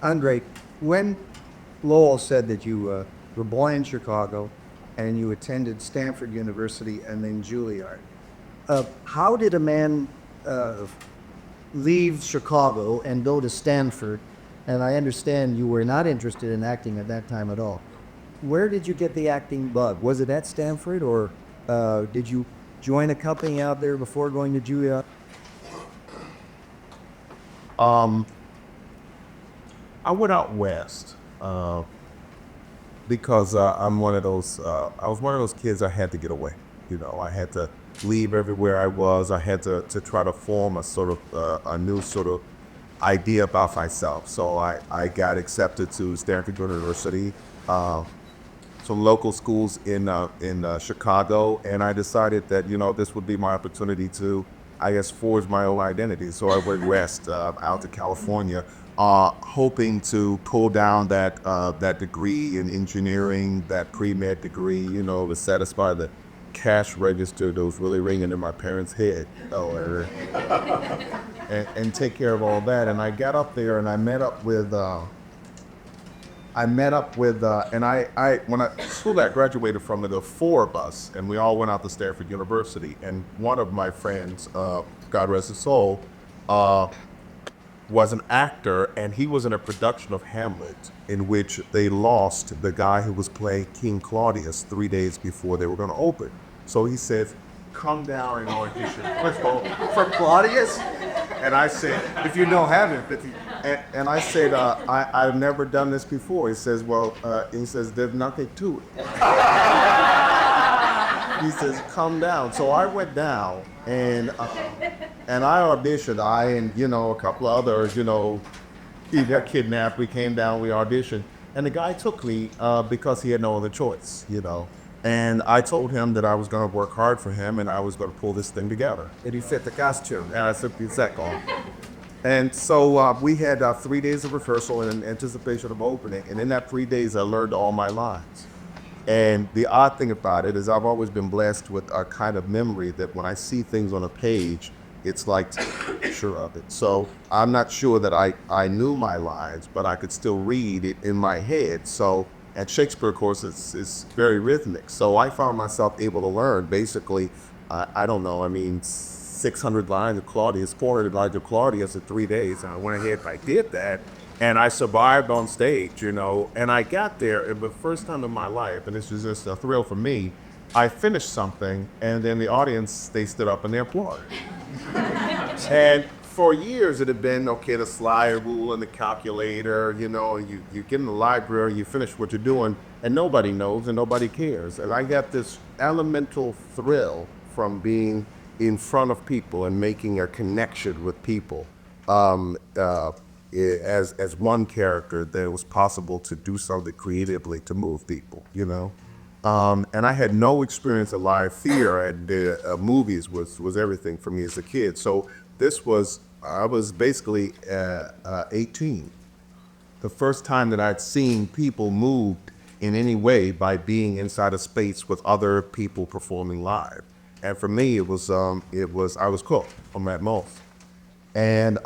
Andre, when Lowell said that you were born in Chicago and you attended Stanford University and then Juilliard, how did a man uh, leave Chicago and go to Stanford? And I understand you were not interested in acting at that time at all. Where did you get the acting bug? Was it at Stanford, or did you join a company out there before going to Juilliard? Um, I went out west because I'm one of those. I was one of those kids. I had to get away. You know, I had to leave everywhere I was. I had to try to form a sort of a new sort of idea about myself. So I got accepted to Stanford University, some local schools in Chicago, and I decided that this would be my opportunity to, I guess, forge my own identity. So I went west, out to California, hoping to pull down that degree in engineering, that pre-med degree, to satisfy the cash register that was really ringing in my parents' head, and take care of all that. And I got up there and I met up with. And when the school that I graduated from, there were four of us, and we all went out to Stanford University. And one of my friends, God rest his soul, was an actor, and he was in a production of Hamlet in which they lost the guy who was playing King Claudius 3 days before they were going to open. So he said, "Come down and audition for Claudius." And I said, If you don't have it, and I said, I've never done this before. He says, well, he says, there's nothing to it. He says, come down. So I went down, and I auditioned. I and a couple of others, he got kidnapped. We came down, we auditioned, and the guy took me because he had no other choice. And I told him that I was going to work hard for him, and I was going to pull this thing together. did you fit the costume? And I took the set on. And so we had 3 days of rehearsal in anticipation of opening. And in that 3 days, I learned all my lines. And the odd thing about it is I've always been blessed with a kind of memory that when I see things on a page, it's like a picture of it. So I'm not sure that I knew my lines, but I could still read it in my head. So at Shakespeare, of course, it's very rhythmic. So I found myself able to learn basically, I don't know, 600 lines of Claudius, 400 lines of Claudius in 3 days. And I went ahead and I did that. And I survived on stage, and I got there, and the first time in my life, and this was just a thrill for me, I finished something, and then the audience, they stood up and they applauded. And for years it had been, okay, the slide rule and the calculator, you get in the library, you finish what you're doing, and nobody knows and nobody cares. And I got this elemental thrill from being in front of people and making a connection with people. As one character, that it was possible to do something creatively to move people. And I had no experience of live theater, and movies was everything for me as a kid. So I was basically 18. The first time that I'd seen people moved in any way by being inside a space with other people performing live. And for me, I was hooked on that most. And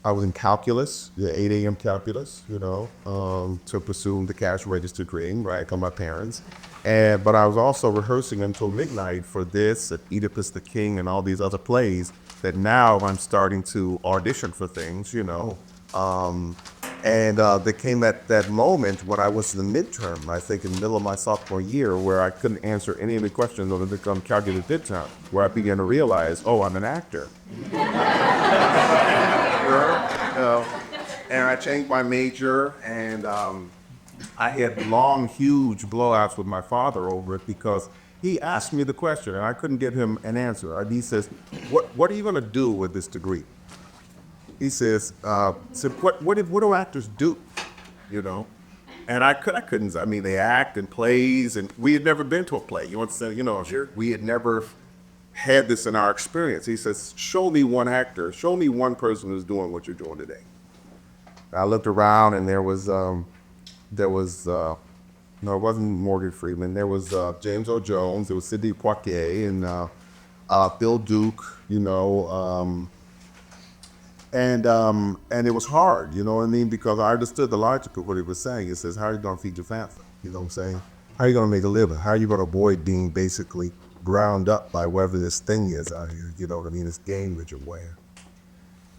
I was in calculus, the 8 a.m. calculus, to pursue the cash register degree, right, on my parents. But I was also rehearsing until midnight for this, at Oedipus the King, and all these other plays that now I'm starting to audition for things, And there came that moment when I was in the midterm, I think in the middle of my sophomore year, where I couldn't answer any of the questions on the calculus midterm, where I began to realize, oh, I'm an actor. And I changed my major, and I had long, huge blowouts with my father over it because he asked me the question, and I couldn't give him an answer. And he says, what are you going to do with this degree? He says, what do actors do? And I couldn't. They act in plays, and we had never been to a play. Sure. We had never had this in our experience. He says, show me one actor, show me one person who's doing what you're doing today. I looked around, and there was no, it wasn't Morgan Freeman. There was James Earl Jones, there was Sidney Poitier, and Bill Duke, And it was hard, you know what I mean? Because I understood the logic of what he was saying. It says, how are you going to feed your family? You know what I'm saying? How are you going to make a living? How are you going to avoid being basically ground up by whatever this thing is out here? You know what I mean? This game that you're wearing.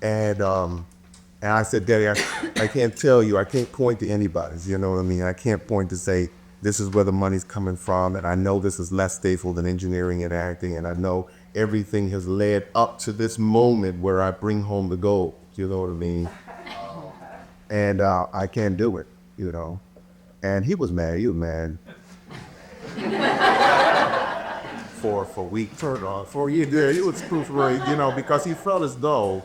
And I said, Daddy, I can't tell you, I can't point to anybody, you know what I mean? I can't point to say, this is where the money's coming from, and I know this is less stable than engineering and acting, and I know everything has led up to this moment where I bring home the gold, you know what I mean? And I can't do it, you know? And he was mad, for weeks, for a year there, he was proofread, you know, because he felt as though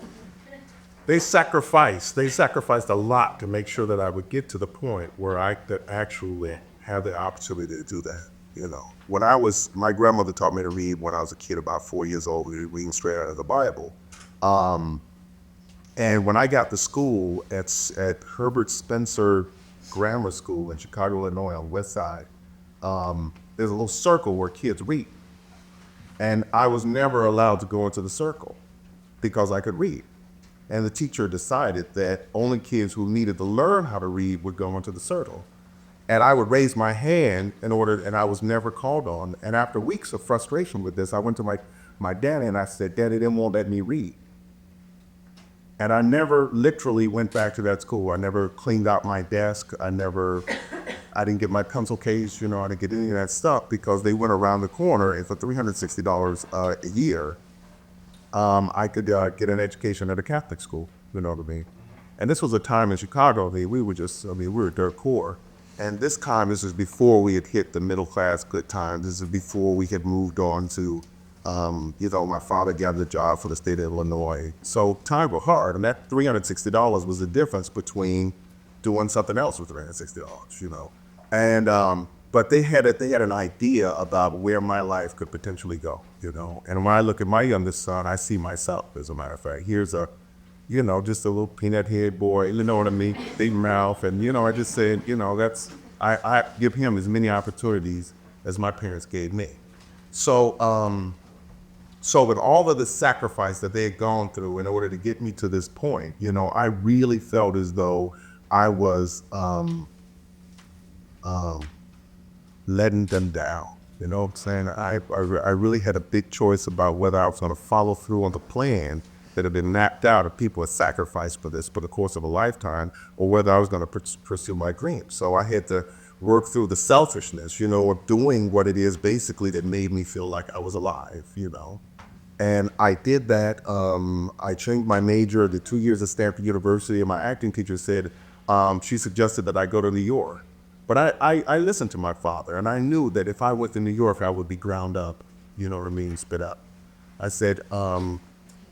they sacrificed a lot to make sure that I would get to the point where I could actually have the opportunity to do that, you know. My grandmother taught me to read when I was a kid, about 4 years old. We were reading straight out of the Bible. And when I got to school at Herbert Spencer Grammar School in Chicago, Illinois, on the West Side, there's a little circle where kids read. And I was never allowed to go into the circle because I could read. And the teacher decided that only kids who needed to learn how to read would go into the circle. And I would raise my hand and I was never called on. And after weeks of frustration with this, I went to my daddy and I said, Daddy, they won't let me read. And I never literally went back to that school. I never cleaned out my desk. I didn't get my pencil case, you know, I didn't get any of that stuff because they went around the corner, and for $360 a year, I could get an education at a Catholic school, you know what I mean? And this was a time in Chicago, we were dirt poor. And this is before we had hit the middle class good times. This is before we had moved on to, you know, my father got a job for the state of Illinois. So times were hard, and that $360 was the difference between doing something else with $360, you know? And, but they had an idea about where my life could potentially go, you know? And when I look at my youngest son, I see myself, as a matter of fact. Here's you know, just a little peanut head boy, you know what I mean? Big mouth, and, you know, I just said, you know, I give him as many opportunities as my parents gave me. So with all of the sacrifice that they had gone through in order to get me to this point, you know, I really felt as though I was letting them down. You know what I'm saying? I really had a big choice about whether I was going to follow through on the plan that had been mapped out, of people had sacrificed for this for the course of a lifetime, or whether I was going to pursue my dreams. So I had to work through the selfishness, you know, of doing what it is basically that made me feel like I was alive, you know. And I did that. I changed my major, the 2 years at Stanford University, and my acting teacher said, she suggested that I go to New York. But I listened to my father, and I knew that if I went to New York, I would be ground up, you know what I mean, spit up. I said,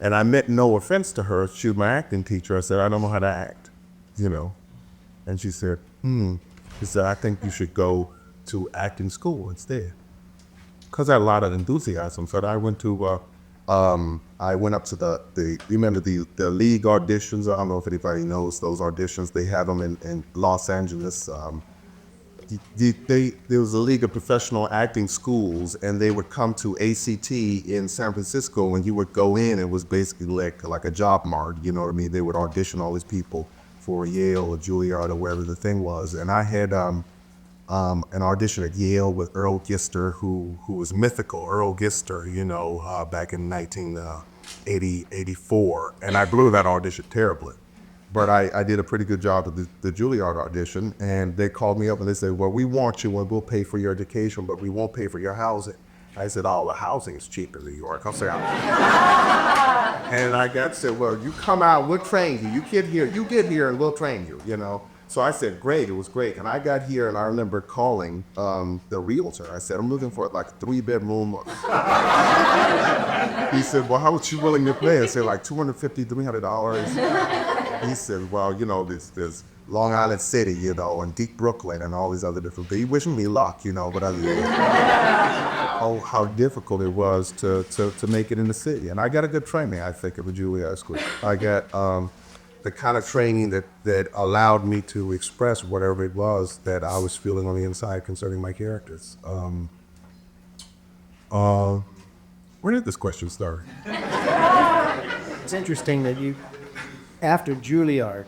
and I meant no offense to her. She was my acting teacher. I said, I don't know how to act, you know. And she said, She said, I think you should go to acting school instead. Because I had a lot of enthusiasm. So I went to, I went up to you remember the league auditions? I don't know if anybody knows those auditions. They have them in Los Angeles. There was a league of professional acting schools, and they would come to ACT in San Francisco, and you would go in. It was basically like a job mart, you know what I mean? They would audition all these people for Yale or Juilliard or wherever the thing was. And I had an audition at Yale with Earl Gister, who was mythical, Earl Gister, you know, back in 1984. And I blew that audition terribly. But I did a pretty good job of the Juilliard audition, and they called me up and they said, well, we want you and we'll pay for your education, but we won't pay for your housing. I said, oh, the housing is cheap in New York. I'll say, and I said, well, you come out, we'll train you. You get here and we'll train you, you know. So I said, great, it was great. And I got here and I remember calling the realtor. I said, I'm looking for like a 3-bedroom. He said, well, how much you willing to pay? I said, like $250, $300. He said, well, you know, there's Long Island City, you know, and deep Brooklyn and all these other different things. He wished me luck, you know, but how difficult it was to make it in the city. And I got a good training, I think, at the Juilliard School. I got the kind of training that allowed me to express whatever it was that I was feeling on the inside concerning my characters. Where did this question start? It's interesting that after Juilliard,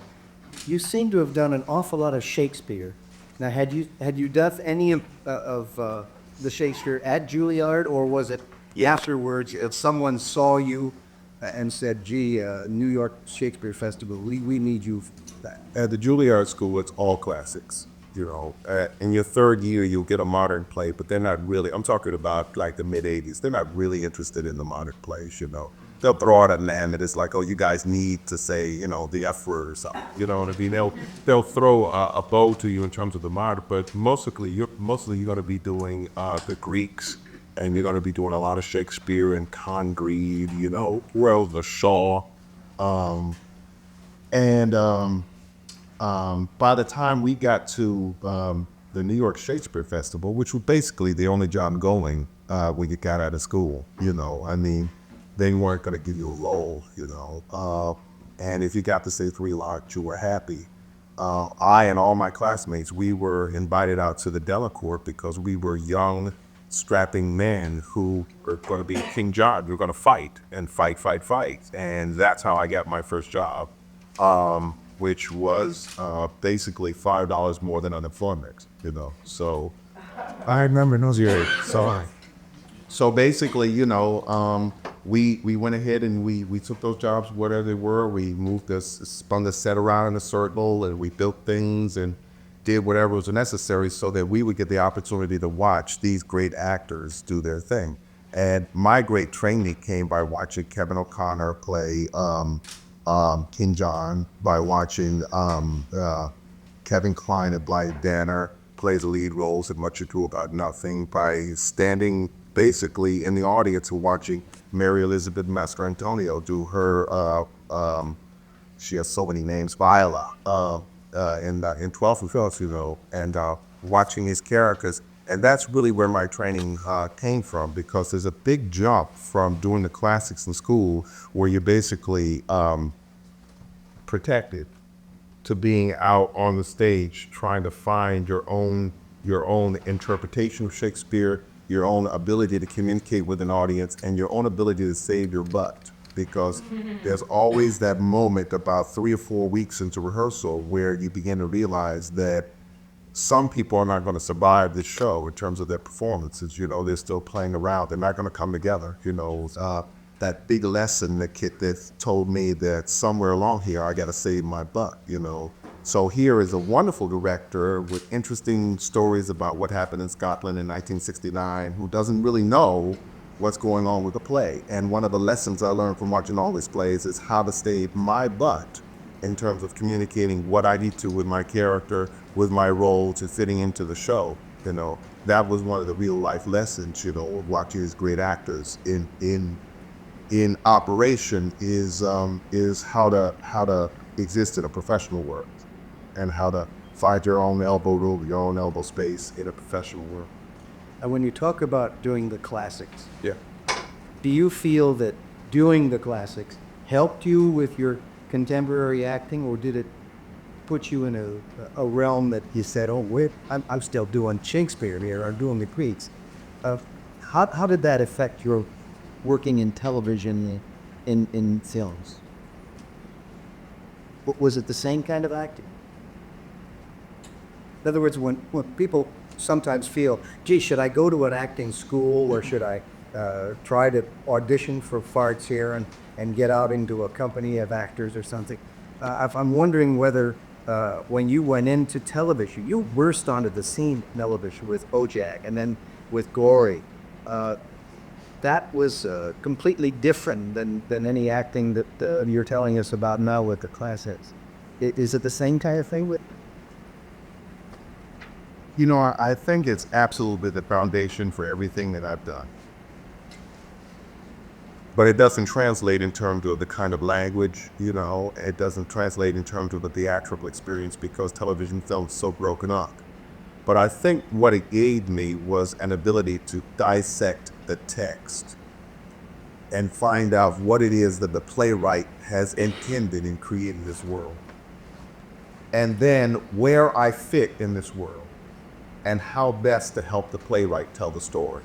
you seem to have done an awful lot of Shakespeare. Now, had you done any of the Shakespeare at Juilliard, or was it afterwards? If someone saw you and said, "Gee, New York Shakespeare Festival, we need you for that." At the Juilliard School, it's all classics. You know, in your third year, you'll get a modern play, but they're not really, I'm talking about like the mid-'80s, they're not really interested in the modern plays, you know. They'll throw out a name that is like, oh, you guys need to say, you know, the F word or something. You know what I mean? They'll throw a bow to you in terms of the modern, but mostly you're going to be doing the Greeks, and you're going to be doing a lot of Shakespeare and Congreve, you know, well, the Shaw. By the time we got to the New York Shakespeare Festival, which was basically the only job going when you got out of school, you know, I mean, they weren't going to give you a role, you know. And if you got to say 3 lines, you were happy. I and all my classmates, we were invited out to the Delacorte because we were young, strapping men who were going to be King John. We were going to fight and fight. And that's how I got my first job, which was basically $5 more than unemployment, you know. So I remember those years. So basically, you know, we went ahead and we took those jobs, whatever they were. We spun the set around in a circle, and we built things and did whatever was necessary so that we would get the opportunity to watch these great actors do their thing. And my great training came by watching Kevin O'Connor play King John, by watching Kevin Kline at Blythe Danner play the lead roles in Much Ado About Nothing, by standing basically in the audience and watching Mary Elizabeth Mastrantonio do her, she has so many names, Viola, in 12 and 12, you know, and watching his characters. And that's really where my training came from, because there's a big jump from doing the classics in school, where you're basically protected, to being out on the stage trying to find your own interpretation of Shakespeare, your own ability to communicate with an audience, and your own ability to save your butt. Because there's always that moment about 3 or 4 weeks into rehearsal where you begin to realize that some people are not going to survive this show in terms of their performances. You know, they're still playing around. They're not going to come together. You know, that big lesson that kid that told me that somewhere along here, I got to save my butt, you know. So here is a wonderful director with interesting stories about what happened in Scotland in 1969, who doesn't really know what's going on with the play. And one of the lessons I learned from watching all these plays is how to save my butt in terms of communicating what I need to with my character, with my role, to fitting into the show. You know, that was one of the real life lessons, you know, watching these great actors in operation is how to exist in a professional world, and how to find your own elbow room, your own elbow space in a professional world. And when you talk about doing the classics, Yeah. do you feel that doing the classics helped you with your contemporary acting, or did it put you in a realm that you said, "Oh, wait, I'm still doing Shakespeare here, or doing the Greeks"? How did that affect your working in television, in films? Was it the same kind of acting? In other words, when people sometimes feel, "Gee, should I go to an acting school, or should I try to audition for parts here and get out into a company of actors or something?" I'm wondering whether when you went into television, you burst onto the scene in television with Bojack and then with Gory. That was completely different than any acting that you're telling us about now with the classics. Is it the same kind of thing with? You know, I think it's absolutely the foundation for everything that I've done. But it doesn't translate in terms of the kind of language, you know, it doesn't translate in terms of the theatrical experience, because television film is so broken up. But I think what it gave me was an ability to dissect the text and find out what it is that the playwright has intended in creating this world. And then where I fit in this world, and how best to help the playwright tell the story.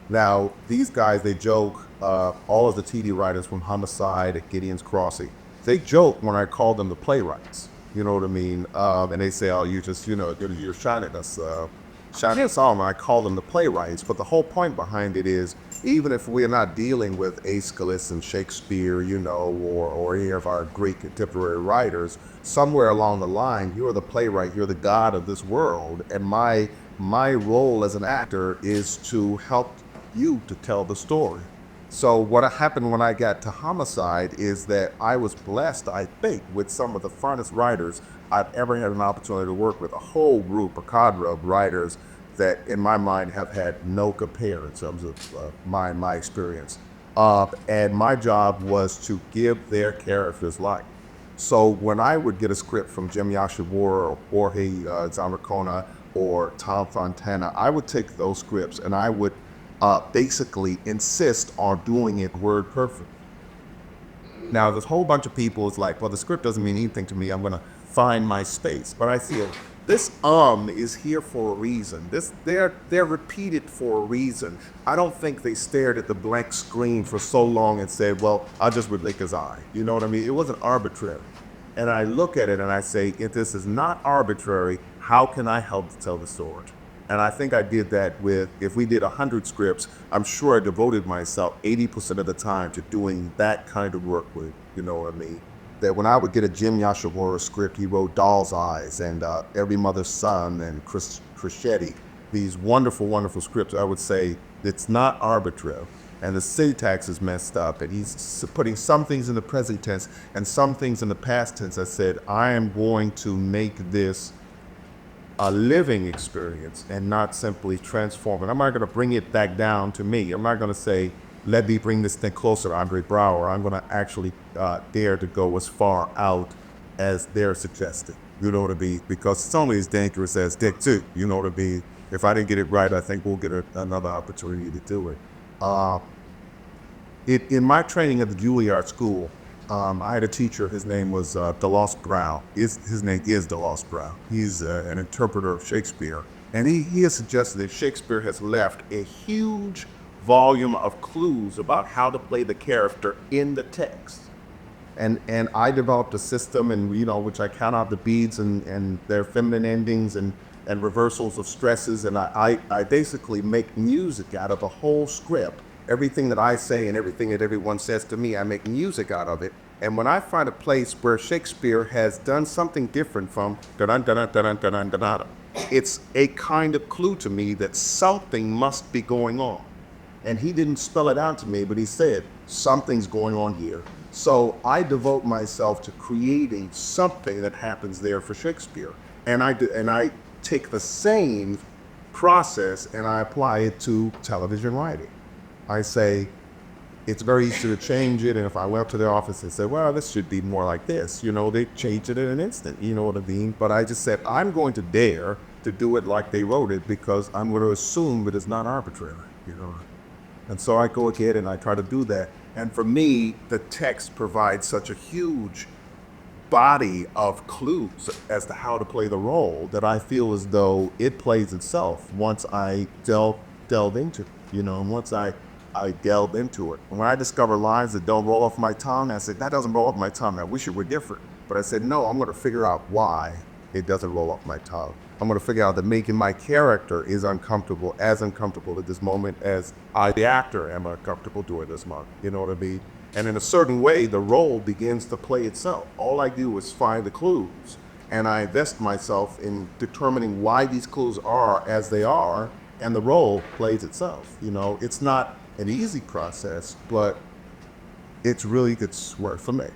Now, these guys, they joke, all of the TV writers from Homicide at Gideon's Crossing, they joke when I call them the playwrights. You know what I mean? And they say, "Oh, you just, you're shining us, shining us on." And I call them the playwrights. But the whole point behind it is, even if we're not dealing with Aeschylus and Shakespeare, or any of our Greek contemporary writers, somewhere along the line, you're the playwright, you're the god of this world, and my role as an actor is to help you to tell the story. So what happened when I got to Homicide is that I was blessed, I think, with some of the finest writers I've ever had an opportunity to work with, a whole group, a cadre of writers that in my mind have had no compare in terms of my experience. And my job was to give their characters life. So when I would get a script from Jim Yashimura or Jorge Zamorcona or Tom Fontana, I would take those scripts and I would basically insist on doing it word perfect. Now, there's a whole bunch of people is like, well, the script doesn't mean anything to me. I'm going to find my space. But I feel this is here for a reason. They're repeated for a reason. I don't think they stared at the blank screen for so long and said, well, I'll just blink his eye. You know what I mean? It wasn't arbitrary. And I look at it and I say, if this is not arbitrary, how can I help to tell the story? And I think I did that with, if we did 100 scripts, I'm sure I devoted myself 80% of the time to doing that kind of work with, you know what I mean? That when I would get a Jim Yashimura script, he wrote Doll's Eyes and Every Mother's Son and Crescetti, these wonderful, wonderful scripts. I would say it's not arbitrary. And the syntax is messed up. And he's putting some things in the present tense and some things in the past tense. I said, I am going to make this a living experience and not simply transform it. I'm not going to bring it back down to me. I'm not going to say, let me bring this thing closer to Andre Braugher. I'm going to actually dare to go as far out as they're suggesting. You know what I mean? Because it's only as dangerous as Dick too. You know what I mean? If I didn't get it right, I think we'll get another opportunity to do it. In my training at the Juilliard School, I had a teacher, his name was DeLoss Brown. His name is DeLoss Brown. He's an interpreter of Shakespeare. And he has suggested that Shakespeare has left a huge volume of clues about how to play the character in the text. And I developed a system, and which I count out the beats and their feminine endings and reversals of stresses. And I basically make music out of the whole script. Everything that I say and everything that everyone says to me, I make music out of it. And when I find a place where Shakespeare has done something different from da-dun, da-dun, da-dun, da-dun, da-dun, it's a kind of clue to me that something must be going on. And he didn't spell it out to me, but he said, something's going on here. So I devote myself to creating something that happens there for Shakespeare. And I take the same process and I apply it to television writing. I say, it's very easy to change it. And if I went up to their office and said, well, this should be more like this, they change it in an instant, you know what I mean? But I just said, I'm going to dare to do it like they wrote it because I'm going to assume that it's not arbitrary, And so I go ahead and I try to do that. And for me, the text provides such a huge body of clues as to how to play the role that I feel as though it plays itself once I delve into it, and once I delve into it. When I discover lines that don't roll off my tongue, I said, that doesn't roll off my tongue. I wish it were different. But I said, no, I'm going to figure out why it doesn't roll off my tongue. I'm going to figure out that making my character is uncomfortable at this moment as I, the actor, am uncomfortable during this month. You know what I mean? And in a certain way, the role begins to play itself. All I do is find the clues, and I invest myself in determining why these clues are as they are, and the role plays itself. It's not an easy process, but it's really good work for me,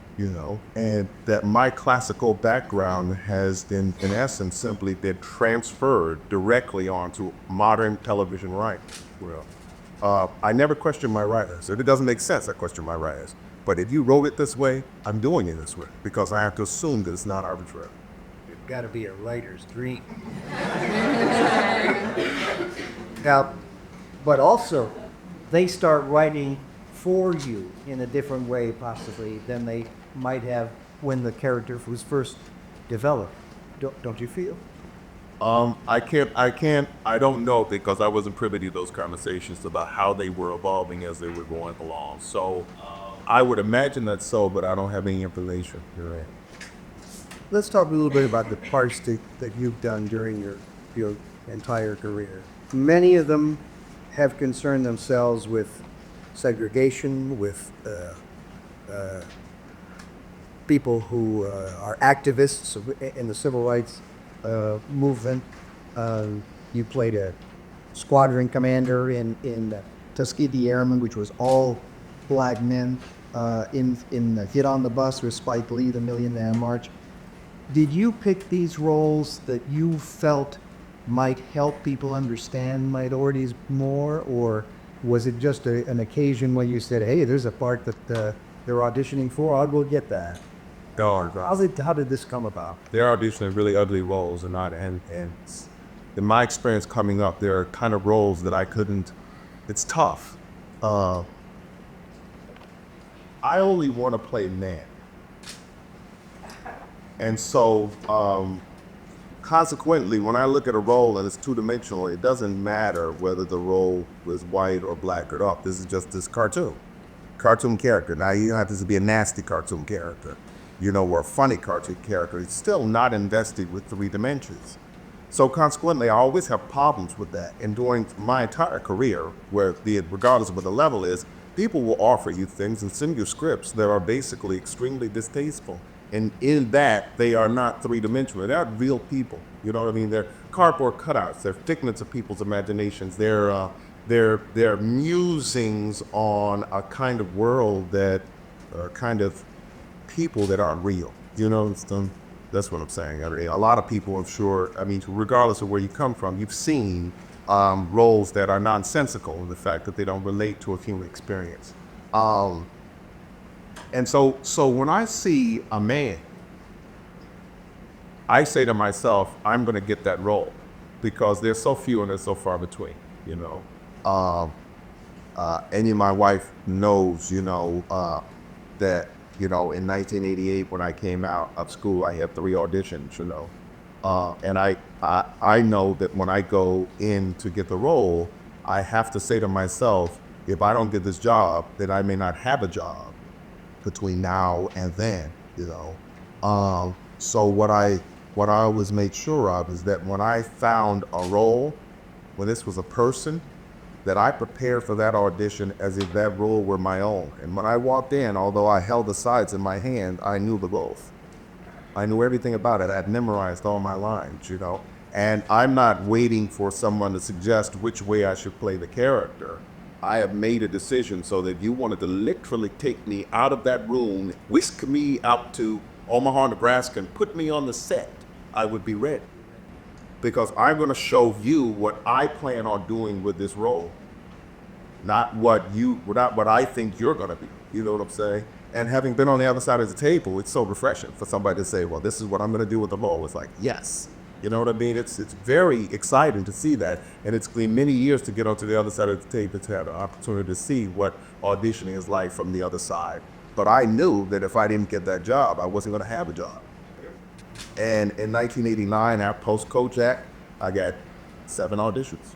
and that my classical background has in essence simply been transferred directly onto modern television writing. I never question my writers. If it doesn't make sense, I question my writers. But if you wrote it this way, I'm doing it this way because I have to assume that it's not arbitrary. It's got to be a writer's dream. Now, but also, they start writing for you in a different way, possibly, than they might have when the character was first developed. Don't you feel? I don't know because I wasn't privy to those conversations about how they were evolving as they were going along. So I would imagine that's so, but I don't have any information. You're right. Let's talk a little bit about the parts that you've done during your entire career. Many of them have concerned themselves with segregation, with people who are activists in the civil rights movement. You played a squadron commander in the Tuskegee Airmen, which was all black men, in the Hit on the Bus with Spike Lee, the Million Man March. Did you pick these roles that you felt might help people understand minorities more, or was it just an occasion when you said, hey, there's a part that they're auditioning for, I'll go get that? No, How did this come about? they're auditioning really ugly roles, and in my experience coming up, there are kind of roles that I couldn't. It's tough. I only want to play men, and so consequently, when I look at a role and it's two-dimensional, it doesn't matter whether the role was white or black or up. This is just this cartoon character. Now you don't have to be a nasty cartoon character, or a funny cartoon character. It's still not invested with 3 dimensions. So consequently, I always have problems with that. And during my entire career, regardless of what the level is, people will offer you things and send you scripts that are basically extremely distasteful. And in that, they are not 3-dimensional. They're not real people. You know what I mean? They're cardboard cutouts. They're figments of people's imaginations. They're musings on a kind of world that are kind of people that aren't real. That's what I'm saying. I mean, a lot of people, I'm sure, regardless of where you come from, you've seen roles that are nonsensical in the fact that they don't relate to a human experience. And so when I see a man, I say to myself, I'm going to get that role because they're so few and they're so far between, and my wife knows, that, in 1988, when I came out of school, I had 3 auditions, and I know that when I go in to get the role, I have to say to myself, if I don't get this job, then I may not have a job between now and then, So what I always made sure of is that when I found a role, when this was a person, that I prepared for that audition as if that role were my own. And when I walked in, although I held the sides in my hand, I knew the roles. I knew everything about it. I'd memorized all my lines, And I'm not waiting for someone to suggest which way I should play the character. I have made a decision so that if you wanted to literally take me out of that room, whisk me out to Omaha, Nebraska, and put me on the set, I would be ready. Because I'm going to show you what I plan on doing with this role, not what I think you're going to be. You know what I'm saying? And having been on the other side of the table, it's so refreshing for somebody to say, well, this is what I'm going to do with the role. It's like, yes. You know what I mean? It's very exciting to see that. And it's been many years to get onto the other side of the table to have the opportunity to see what auditioning is like from the other side. But I knew that if I didn't get that job, I wasn't going to have a job. And in 1989, after post-Kojak, I got 7 auditions,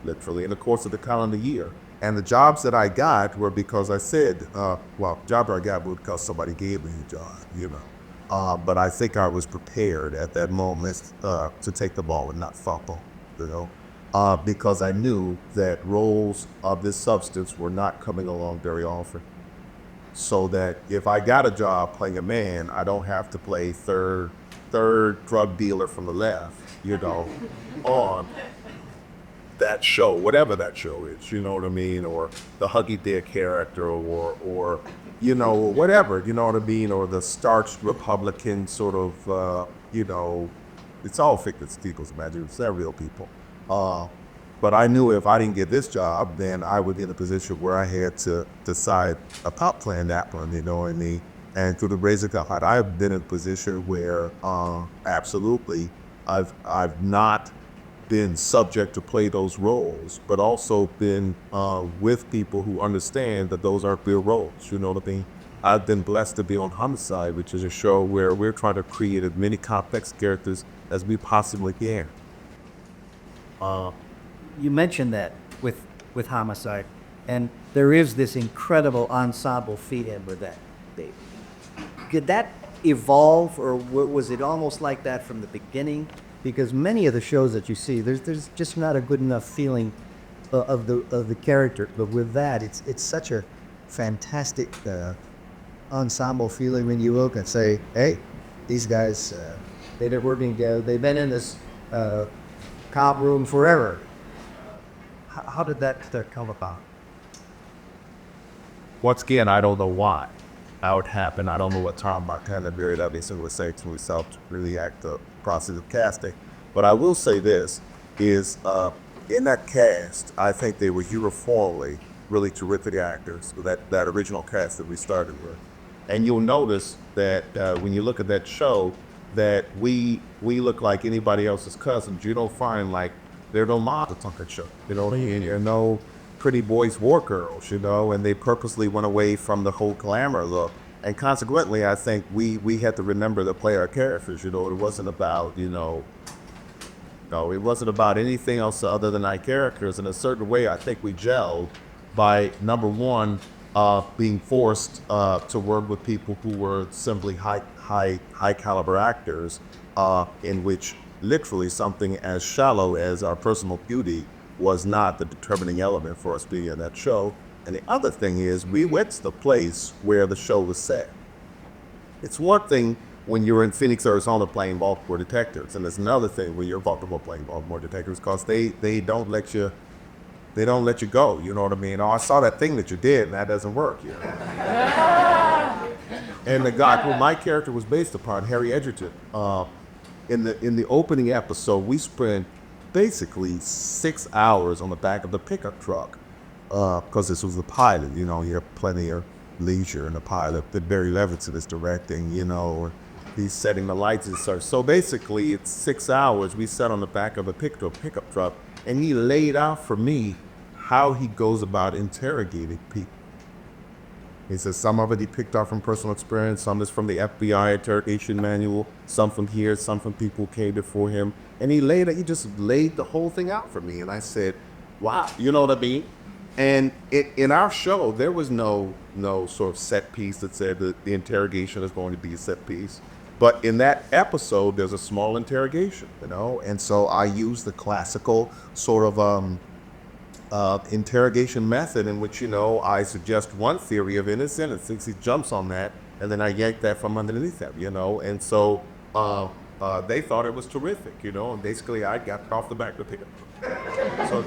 literally, in the course of the calendar year. And the jobs that I got were because I said, jobs I got were because somebody gave me a job, But I think I was prepared at that moment to take the ball and not fumble, because I knew that roles of this substance were not coming along very often. So that if I got a job playing a man, I don't have to play third drug dealer from the left, on that show, whatever that show is, you know what I mean? Or the Huggy Bear character or whatever, you know what I mean? Or the starched Republican sort of, it's all fictive people's imagination. It's not real people. But I knew if I didn't get this job, then I would be in a position where I had to decide about playing that one, you know what I mean? And through the grace of God, I've been in a position where absolutely I've not been subject to play those roles, but also been with people who understand that those aren't real roles, you know what I mean? I've been blessed to be on Homicide, which is a show where we're trying to create as many complex characters as we possibly can. You mentioned that with Homicide, and there is this incredible ensemble feed-in with that baby. Did that evolve, or was it almost like that from the beginning? Because many of the shows that you see, there's just not a good enough feeling of the character. But with that, it's such a fantastic ensemble feeling when you look and say, hey, these guys, they've been working together. They've been in this comp room forever. How did that come about? Once again, I don't know why. How it happened. I don't know what Tom Montana Barry Levinson would say to himself to really act the process of casting. But I will say this, is in that cast, I think they were uniformly really terrific actors, that original cast that we started with. And you'll notice that when you look at that show, that we look like anybody else's cousins. You don't find like, there are no models on that show. You know what I mean? There are no pretty boys, war girls, you know, and they purposely went away from the whole glamour look. And consequently, I think we had to remember to play our characters, you know. It wasn't about, it wasn't about anything else other than our characters. In a certain way, I think we gelled by, number one, being forced to work with people who were simply high caliber actors, in which literally something as shallow as our personal beauty was not the determining element for us being in that show. And the other thing is, we went to the place where the show was set. It's one thing when you're in Phoenix, Arizona playing Baltimore detectives, and it's another thing when you're in Baltimore playing Baltimore detectives, because they don't let you go, you know what I mean? Oh, I saw that thing that you did, and that doesn't work, you know? And the guy who my character was based upon, Harry Edgerton, in the opening episode, we spent basically 6 hours on the back of the pickup truck, because this was the pilot, you know, you have plenty of leisure in the pilot that Barry Levinson is directing, you know, he's setting the lights and such. So basically it's 6 hours we sat on the back of a pickup truck, and he laid out for me how he goes about interrogating people. He says some of it he picked up from personal experience, some is from the FBI interrogation manual, some from here, some from people who came before him. And he just laid the whole thing out for me. And I said, wow, you know what I mean? And in our show, there was no sort of set piece that said that the interrogation is going to be a set piece. But in that episode, there's a small interrogation, you know? And so I used the classical sort of interrogation method in which, you know, I suggest one theory of innocence, and he jumps on that, and then I yank that from underneath them, you know? And so they thought it was terrific, you know? And basically I got off the back of the pickup. So,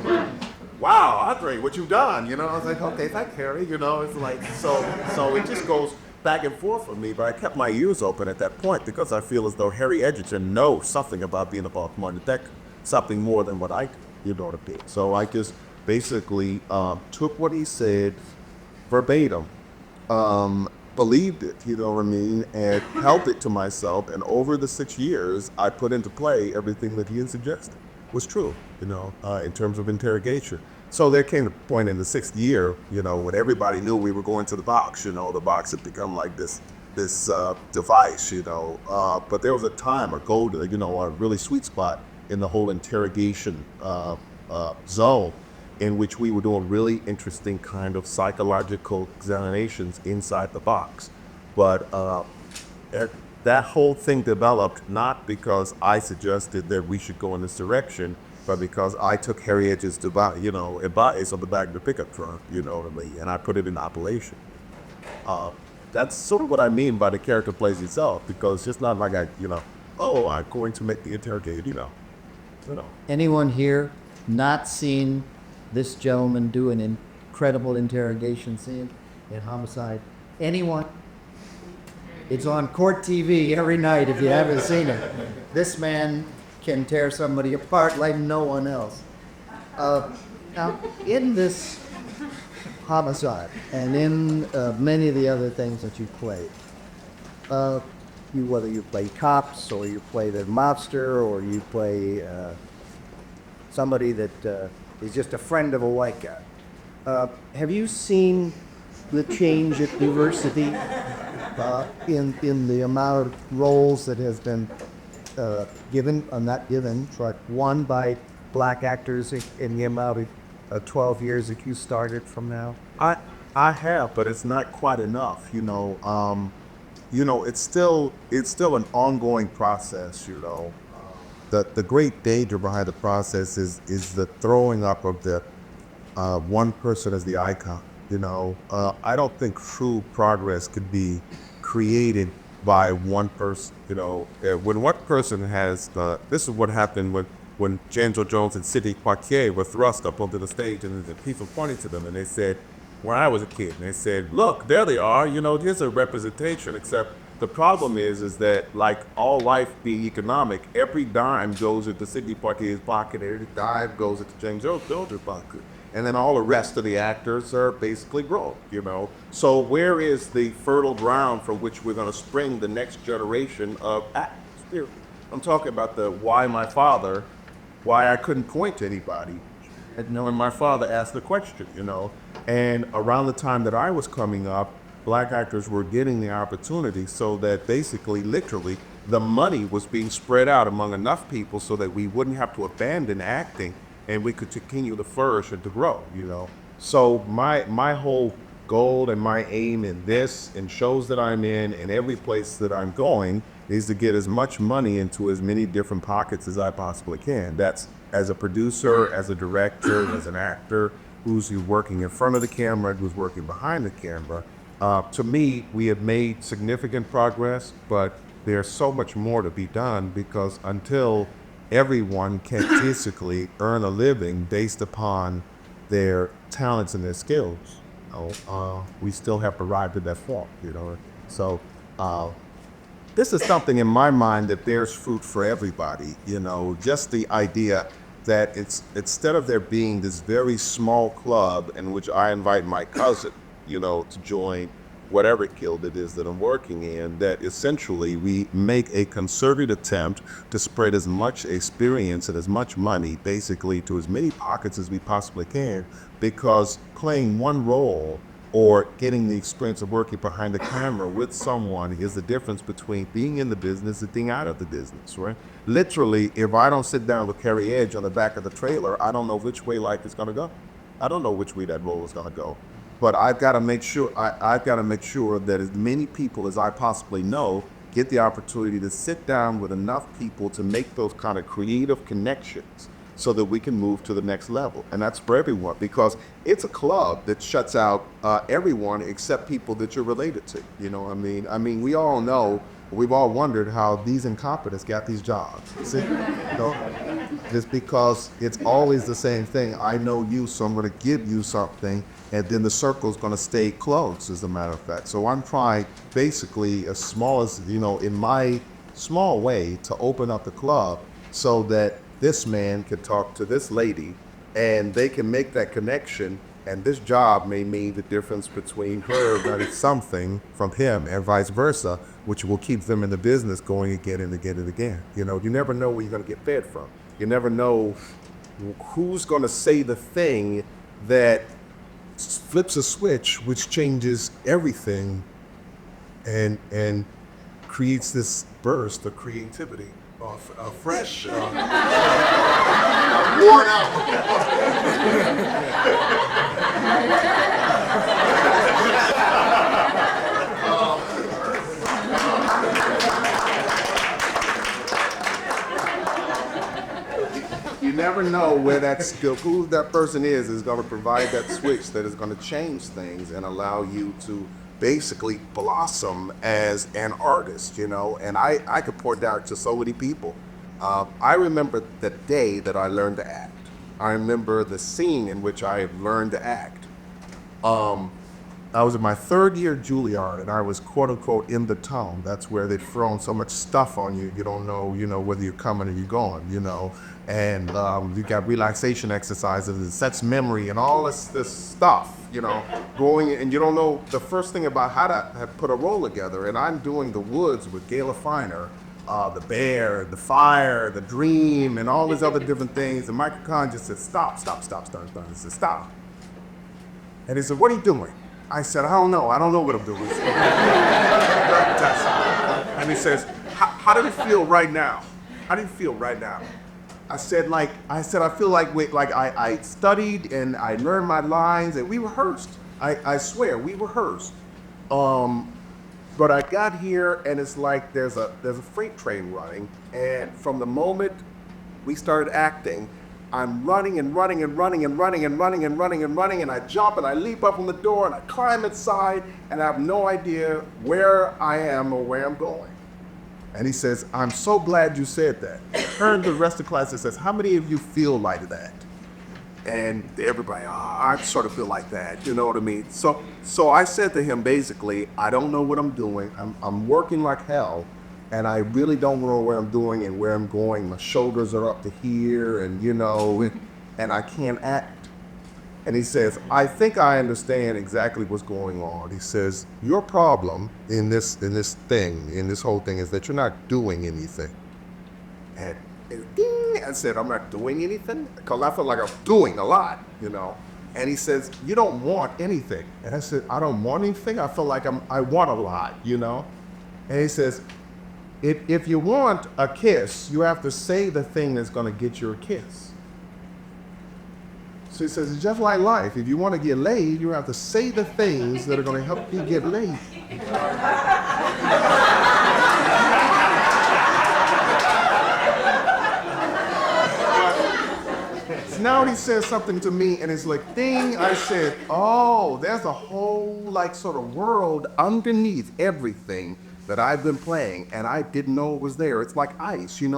wow, Andre, what you done? You know, I was like, okay, thanks, Harry, you know? It's like, so it just goes back and forth for me, but I kept my ears open at that point because I feel as though Harry Edgerton knows something about being a Baltimore detective, something more than what I do, you know what I mean? So I just basically took what he said verbatim, believed it, you know what I mean, and held it to myself, and over the 6 years, I put into play everything that he had suggested was true, you know, in terms of interrogation. So there came a point in the 6th year, you know, when everybody knew we were going to the box, you know, the box had become like this device, you know, but there was a time, a golden, you know, a really sweet spot in the whole interrogation zone in which we were doing really interesting kind of psychological examinations inside the box. But that whole thing developed not because I suggested that we should go in this direction, but because I took Harry Edge's advice on the back of the pickup truck, you know what I mean, and I put it in operation. That's sort of what I mean by the character plays itself, because it's not like I'm going to make the interrogator, you know. Anyone here not seen this gentleman do an incredible interrogation scene in Homicide? Anyone? It's on court TV every night if you haven't seen it. This man can tear somebody apart like no one else. Now, in this Homicide and in many of the other things that you've played, whether you play cops or you play the mobster or you play somebody that is just a friend of a white guy, have you seen the change at diversity in the amount of roles that has been won by black actors, in the amount 12 years that you started from now? I have, but it's not quite enough. It's still an ongoing process. The great danger behind the process is the throwing up of the one person as the icon. I don't think true progress could be created by one person. When one person has this is what happened when Denzel Jones and Sidney Poitier were thrust up onto the stage, and the people pointed to them and they said, when I was a kid, and they said, look, there they are, here's a representation, except the problem is that, like all life being economic, every dime goes into Sidney Poitier's pocket, every dime goes into James Jones' pocket. And then all the rest of the actors are basically broke, So where is the fertile ground from which we're going to spring the next generation of actors? I'm talking about why I couldn't point to anybody. And when my father asked the question, And around the time that I was coming up, black actors were getting the opportunity, so that basically, literally, the money was being spread out among enough people so that we wouldn't have to abandon acting and we could continue to flourish and to grow, So my whole goal and my aim in this and shows that I'm in and every place that I'm going is to get as much money into as many different pockets as I possibly can. That's as a producer, as a director, as an actor, who's working in front of the camera, who's working behind the camera. To me, we have made significant progress, but there's so much more to be done, because until everyone can basically earn a living based upon their talents and their skills, we still have arrived at that point, So this is something in my mind that bears fruit for everybody, just the idea that it's, instead of there being this very small club in which I invite my cousin, to join whatever guild it is that I'm working in, that essentially we make a concerted attempt to spread as much experience and as much money basically to as many pockets as we possibly can, because playing one role or getting the experience of working behind the camera with someone is the difference between being in the business and being out of the business, right? Literally, if I don't sit down with Carrie Edge on the back of the trailer, I don't know which way life is gonna go. I don't know which way that role is gonna go. But I've got to make sure that as many people as I possibly know get the opportunity to sit down with enough people to make those kind of creative connections so that we can move to the next level. And that's for everyone, because it's a club that shuts out everyone except people that you're related to. I mean, we all know, we've all wondered how these incompetents got these jobs. See? Just because it's always the same thing. I know you, so I'm going to give you something, and then the circle's going to stay closed, as a matter of fact. So I'm trying, basically, as small as, in my small way, to open up the club so that this man can talk to this lady, and they can make that connection, and this job may mean the difference between her learning something from him and vice versa, which will keep them in the business going again and again and again. You never know where you're going to get fed from. You never know who's going to say the thing that flips a switch, which changes everything and creates this burst of creativity, fresh, worn You never know where that skill, who that person is going to provide that switch that is going to change things and allow you to basically blossom as an artist, And I could point out to so many people. I remember the day that I learned to act. I remember the scene in which I learned to act. I was in my third year at Juilliard, and I was quote unquote in the tone. That's where they've thrown so much stuff on you, you don't know, whether you're coming or you're going, And you got relaxation exercises, and sets memory, and all this stuff, going, and you don't know the first thing about how to put a role together. And I'm doing The Woods with Gayla Finer, The Bear, The Fire, The Dream, and all these other different things. And Michael Kahn just said, stop. He said, stop. And he said, what are you doing? I said, I don't know what I'm doing. And he says, how do you feel right now? How do you feel right now? I said, I feel like I studied and I learned my lines and we rehearsed. I swear, we rehearsed. But I got here and it's like there's a freight train running, and from the moment we started acting, I'm running and running and running and running and running and running and running, and I jump and I leap up on the door and I climb inside and I have no idea where I am or where I'm going. And he says, I'm so glad you said that. Turn to the rest of the class and says, how many of you feel like that? And everybody, I sort of feel like that, you know what I mean? So I said to him, basically, I don't know what I'm doing. I'm working like hell, and I really don't know where I'm doing and where I'm going. My shoulders are up to here, and and I can't act. And he says, I think I understand exactly what's going on. He says, your problem in this whole thing is that you're not doing anything. And ding, I said, I'm not doing anything? Because I feel like I'm doing a lot, And he says, you don't want anything. And I said, I don't want anything? I feel like I want a lot, And he says, if you want a kiss, you have to say the thing that's going to get you a kiss. So he says, it's just like life. If you want to get laid, you have to say the things that are going to help you get laid. So now he says something to me, and it's like, ding, I said, oh, there's a whole, sort of world underneath everything that I've been playing, and I didn't know it was there. It's like ice, He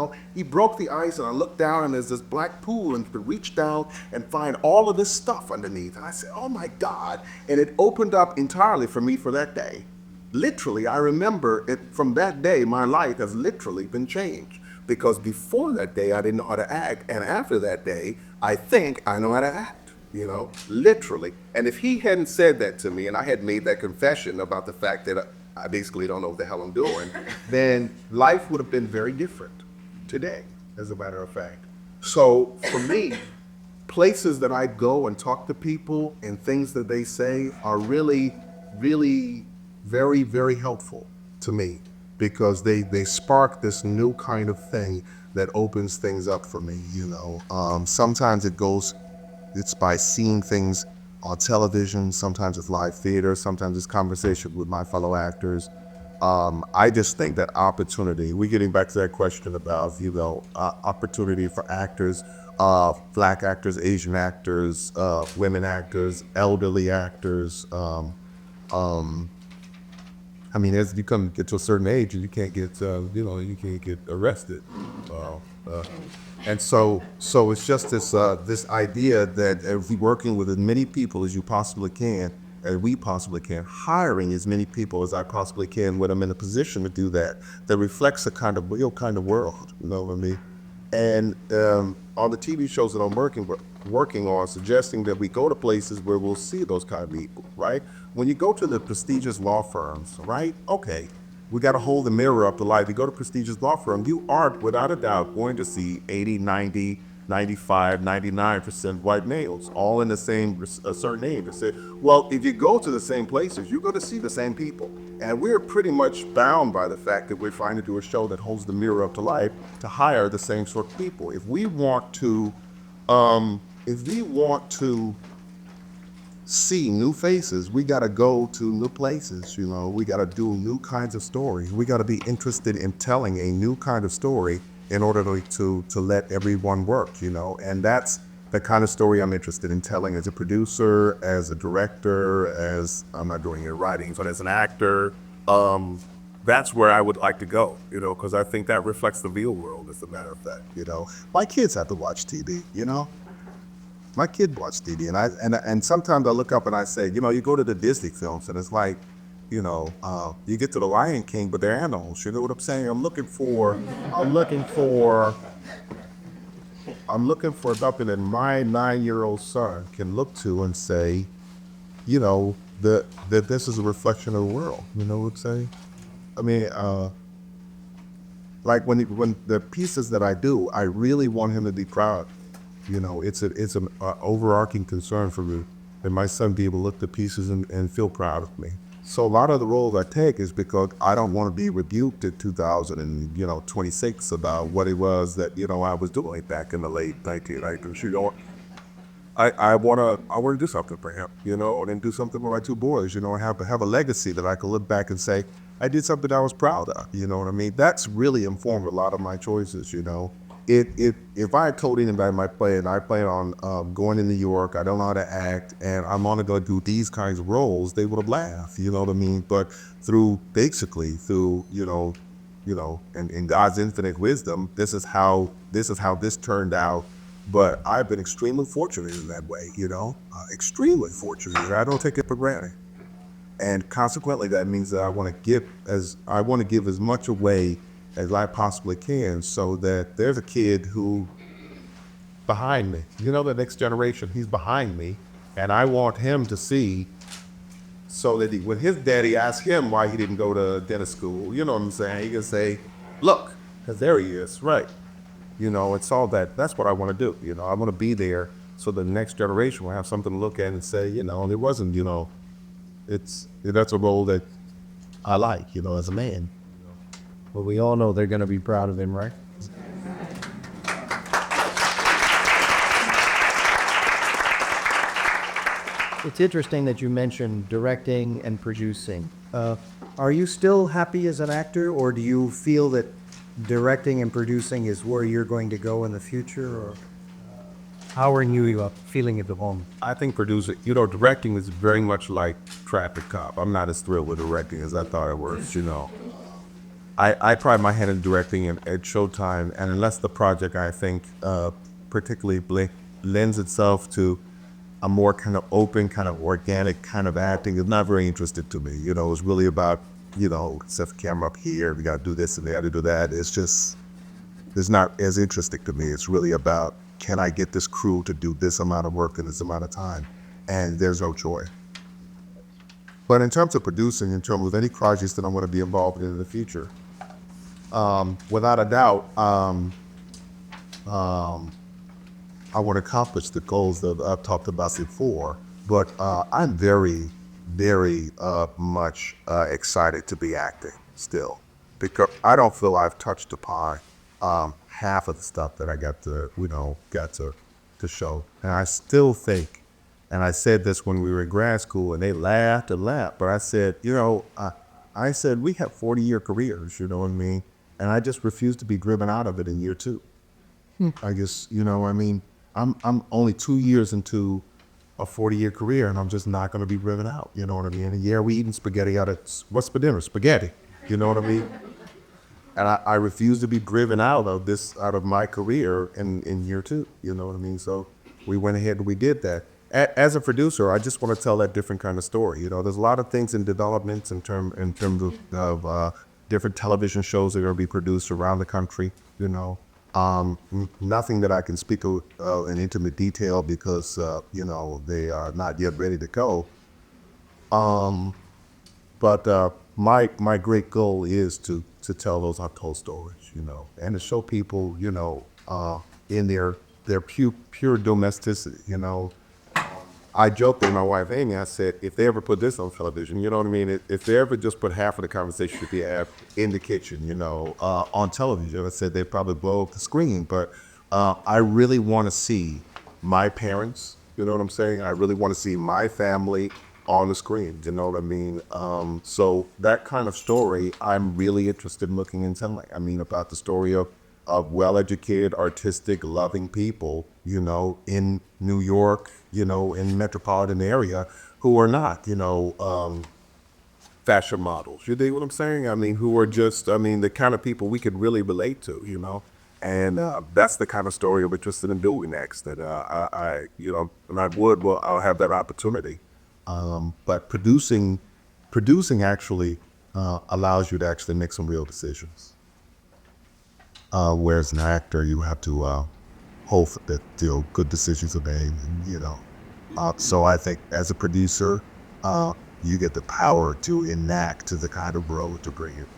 broke the ice, and I looked down, and there's this black pool, and you could reach down and find all of this stuff underneath. And I said, oh my God. And it opened up entirely for me for that day. Literally, I remember it from that day, my life has literally been changed. Because before that day, I didn't know how to act, and after that day, I think I know how to act, literally. And if he hadn't said that to me, and I had made that confession about the fact that I basically don't know what the hell I'm doing, then life would have been very different today, as a matter of fact. So for me, places that I go and talk to people and things that they say are really, really very, very helpful to me, because they spark this new kind of thing that opens things up for me, Sometimes it's by seeing things on television, sometimes it's live theater, sometimes it's conversation with my fellow actors. I just think that opportunity, we're getting back to that question about, opportunity for actors, Black actors, Asian actors, women actors, elderly actors. As you get to a certain age, you can't get, you can't get arrested. And so it's just this idea that if we're working with as many people as you possibly can, and we possibly can, hiring as many people as I possibly can when I'm in a position to do that, that reflects a real kind of world, you know what I mean? And on the TV shows that I'm working on, suggesting that we go to places where we'll see those kind of people, right? When you go to the prestigious law firms, right? Okay. We got to hold the mirror up to life. You go to prestigious law firm, you are, without a doubt, going to see 80, 90, 95, 99% white males, all in the same certain age. They say, well, if you go to the same places, you're going to see the same people. And we're pretty much bound by the fact that we're trying to do a show that holds the mirror up to life to hire the same sort of people. If we want to see new faces, we got to go to new places, we got to do new kinds of stories. We got to be interested in telling a new kind of story in order to let everyone work, and that's the kind of story I'm interested in telling as a producer, as a director, as I'm not doing any writing, but as an actor. That's where I would like to go, because I think that reflects the real world, as a matter of fact, My kids have to watch TV, My kid watched TV, and sometimes I look up and I say, you go to the Disney films and it's like, you get to the Lion King, but they're animals. You know what I'm saying? I'm looking for something that my 9-year-old son can look to and say, that this is a reflection of the world. You know what I'm saying? Like when the pieces that I do, I really want him to be proud. It's an overarching concern for me that my son be able to look at pieces and feel proud of me. So a lot of the roles I take is because I don't want to be rebuked in 2026 about what it was that, I was doing back in the late 1990s. I want to do something for him, and then do something for my two boys, have a legacy that I can look back and say, I did something I was proud of, you know what I mean? That's really informed a lot of my choices. If I had told anybody my plan, I plan on going to New York, I don't know how to act, and I'm only going to do these kinds of roles, they would have laughed, you know what I mean? But through, and in God's infinite wisdom, this is how this turned out. But I've been extremely fortunate in that way, extremely fortunate. I don't take it for granted. And consequently, that means that I want to give as much away as I possibly can, so that there's a kid who behind me, the next generation, he's behind me, and I want him to see, so that when his daddy asks him why he didn't go to dentist school, you know what I'm saying? He can say, look, because there he is, right? It's all that. That's what I want to do. I want to be there so the next generation will have something to look at and say, it wasn't, that's a role that I like, as a man. Well, we all know they're going to be proud of him, right? It's interesting that you mentioned directing and producing. Are you still happy as an actor, or do you feel that directing and producing is where you're going to go in the future, or how are you feeling at the moment? I think directing is very much like Traffic Cop. I'm not as thrilled with directing as I thought it was, I tried my hand in directing at Showtime, and unless the project, I think, particularly lends itself to a more kind of open, kind of organic kind of acting, is not very interested to me. It's really about, set the camera up here, we got to do this and we got to do that. It's not as interesting to me. It's really about, can I get this crew to do this amount of work in this amount of time? And there's no joy. But in terms of producing, in terms of any projects that I'm going to be involved in the future, without a doubt, I want to accomplish the goals that I've talked about before. But I'm very, very much excited to be acting still, because I don't feel I've touched upon half of the stuff that I got to show. And I still think, and I said this when we were in grad school, and they laughed and laughed, but I said, I said, we have 40-year careers, you know what I mean? And I just refuse to be driven out of it in year 2. I guess, I'm only 2 years into a 40-year career, and I'm just not going to be driven out, you know what I mean? And yeah, we eating spaghetti what's for dinner? Spaghetti, you know what I mean? And I refuse to be driven out of my career in year 2, you know what I mean? So we went ahead and we did that. As a producer, I just want to tell that different kind of story. There's a lot of things in development in terms of different television shows that are going to be produced around the country, Nothing that I can speak of in intimate detail because, they are not yet ready to go. But my great goal is to tell those untold stories, and to show people, in their pure domesticity, I joked with my wife, Amy, I said, if they ever put this on television, you know what I mean? If they ever just put half of the conversation that they have in the kitchen, on television, I said they'd probably blow up the screen. But I really want to see my parents, you know what I'm saying? I really want to see my family on the screen, you know what I mean? So that kind of story, I'm really interested in looking and telling. I mean, about the story of well-educated, artistic, loving people, in New York, in metropolitan area, who are not, fashion models. You dig what I'm saying? I mean, who are just, the kind of people we could really relate to, And that's the kind of story I'm interested in doing next. That I'll have that opportunity. But producing actually allows you to actually make some real decisions. Whereas an actor, you have to hope that good decisions are made, so I think as a producer, you get the power to enact the kind of role to bring it.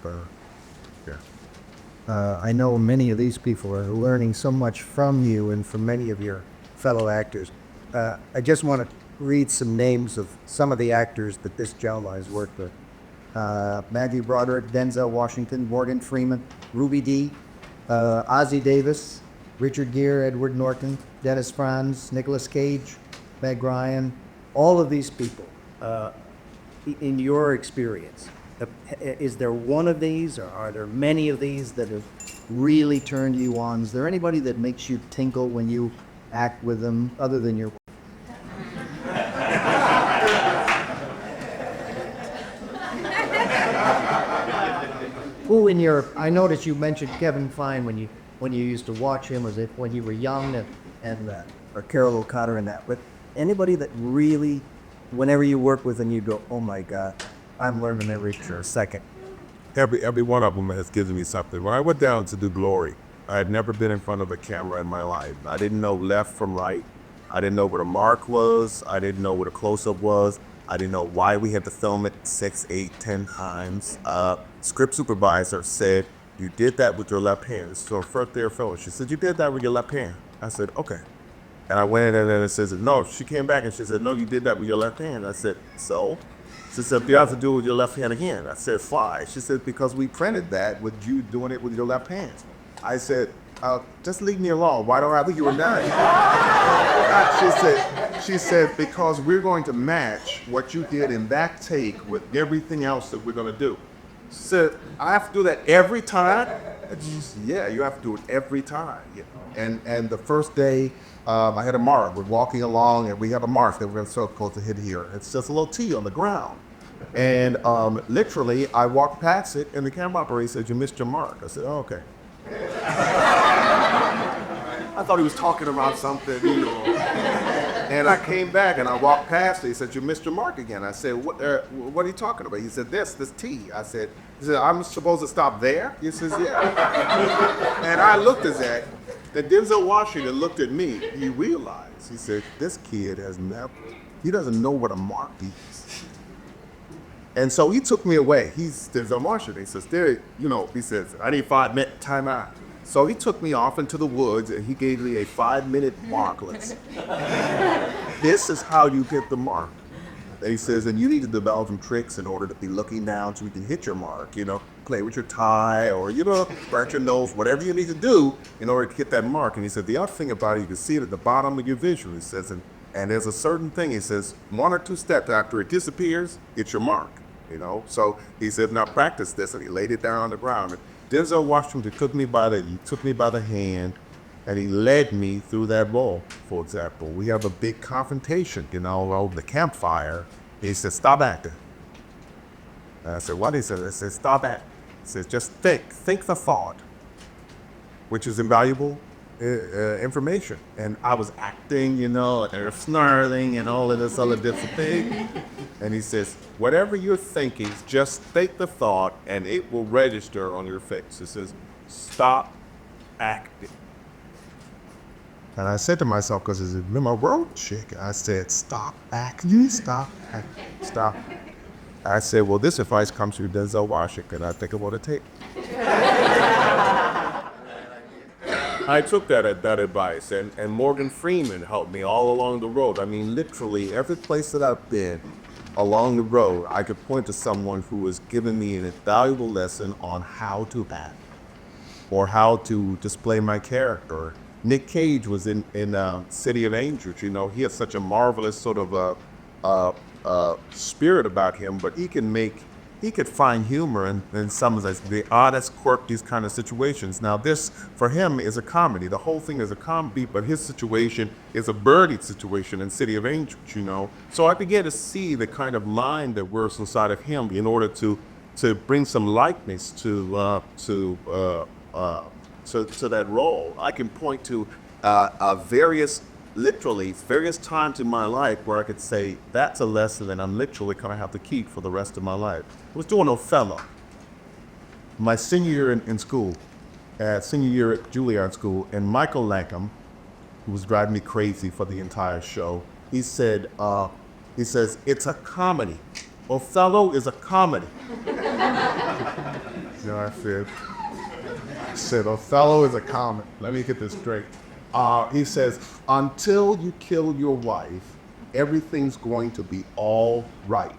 I know many of these people are learning so much from you and from many of your fellow actors. I just want to read some names of some of the actors that this gentleman has worked with. Matthew Broderick, Denzel Washington, Morgan Freeman, Ruby Dee, Ozzie Davis, Richard Gere, Edward Norton, Dennis Franz, Nicolas Cage, Meg Ryan, all of these people. In your experience, is there one of these, or are there many of these that have really turned you on? Is there anybody that makes you tinkle when you act with them, other than your? Who in your? I noticed you mentioned Kevin Kline when you used to watch him, as if when you were young, and or Carol O'Connor and that. But anybody that really, whenever you work with them, you go, oh my God, I'm learning every second. Every one of them has given me something. When I went down to do Glory, I had never been in front of a camera in my life. I didn't know left from right. I didn't know what a mark was. I didn't know what a close-up was. I didn't know why we had to film it 6, 8, 10 times. Script supervisor said, you did that with your left hand. So first day of filming, she said, you did that with your left hand. I said, okay. And I went in and then it says, no, she came back and she said, no, you did that with your left hand. I said, so? She said, you have to do it with your left hand again. I said, why? She said, because we printed that with you doing it with your left hand. I said, just leave me alone. Why don't I think you were done? She said, because we're going to match what you did in that take with everything else that we're going to do. She said, I have to do that every time? And she said, yeah, you have to do it every time. You know? And the first day, I had a mark. We're walking along and we have a mark that we're supposed to hit here. It's just a little T on the ground. And literally, I walked past it and the camera operator said, you missed your mark. I said, oh, okay. I thought he was talking about something, you know. And I came back and I walked past it. He said, you missed your mark again. I said, what are you talking about? He said, this T. I said, I'm supposed to stop there? He says, yeah. And I looked at that. Then Denzel Washington looked at me. He realized, he said, this kid he doesn't know what a mark is. And so he took me away. He's Denzel Washington. He says, he says, I need 5-minute timeout. So he took me off into the woods and he gave me a 5-minute markless. This is how you get the mark. And he says, and you need to develop some tricks in order to be looking down so you can hit your mark, play with your tie or, scratch your nose, whatever you need to do in order to get that mark. And he said, the other thing about it, you can see it at the bottom of your visual. He says, and there's a certain thing, he says, 1 or 2 steps after it disappears, it's your mark, So he said, now practice this. And he laid it down on the ground. And Denzel Washington took me by the hand and he led me through that role. For example, we have a big confrontation, over the campfire. He said, stop acting. And I said, what? He said, stop acting. He said, just think the thought, which is invaluable information. And I was acting, and they're snarling and all of this other different thing. And he says, whatever you're thinking, just think the thought and it will register on your face. It says, stop acting. And I said to myself, because it's in my world chick, I said, stop acting, stop acting, stop. I said, well, this advice comes from Denzel Washington. I think I want to take. I took that advice, and Morgan Freeman helped me all along the road. I mean, literally, every place that I've been along the road, I could point to someone who was giving me an invaluable lesson on how to act or how to display my character. Nick Cage was in City of Angels. He has such a marvelous sort of spirit about him, but he could find humor in some of the oddest, quirkiest kind of situations. Now this, for him, is a comedy. The whole thing is a comedy, but his situation is a Birdie situation in City of Angels, So I began to see the kind of mind that works inside of him in order to bring some likeness to that role. I can point to various times in my life where I could say, that's a lesson that I'm literally going to have to keep for the rest of my life. I was doing Othello. My senior year in school, senior year at Juilliard school, and Michael Lankham, who was driving me crazy for the entire show, he says, it's a comedy. Othello is a comedy. I said, Othello is a comedy. Let me get this straight. He says, until you kill your wife everything's going to be all right.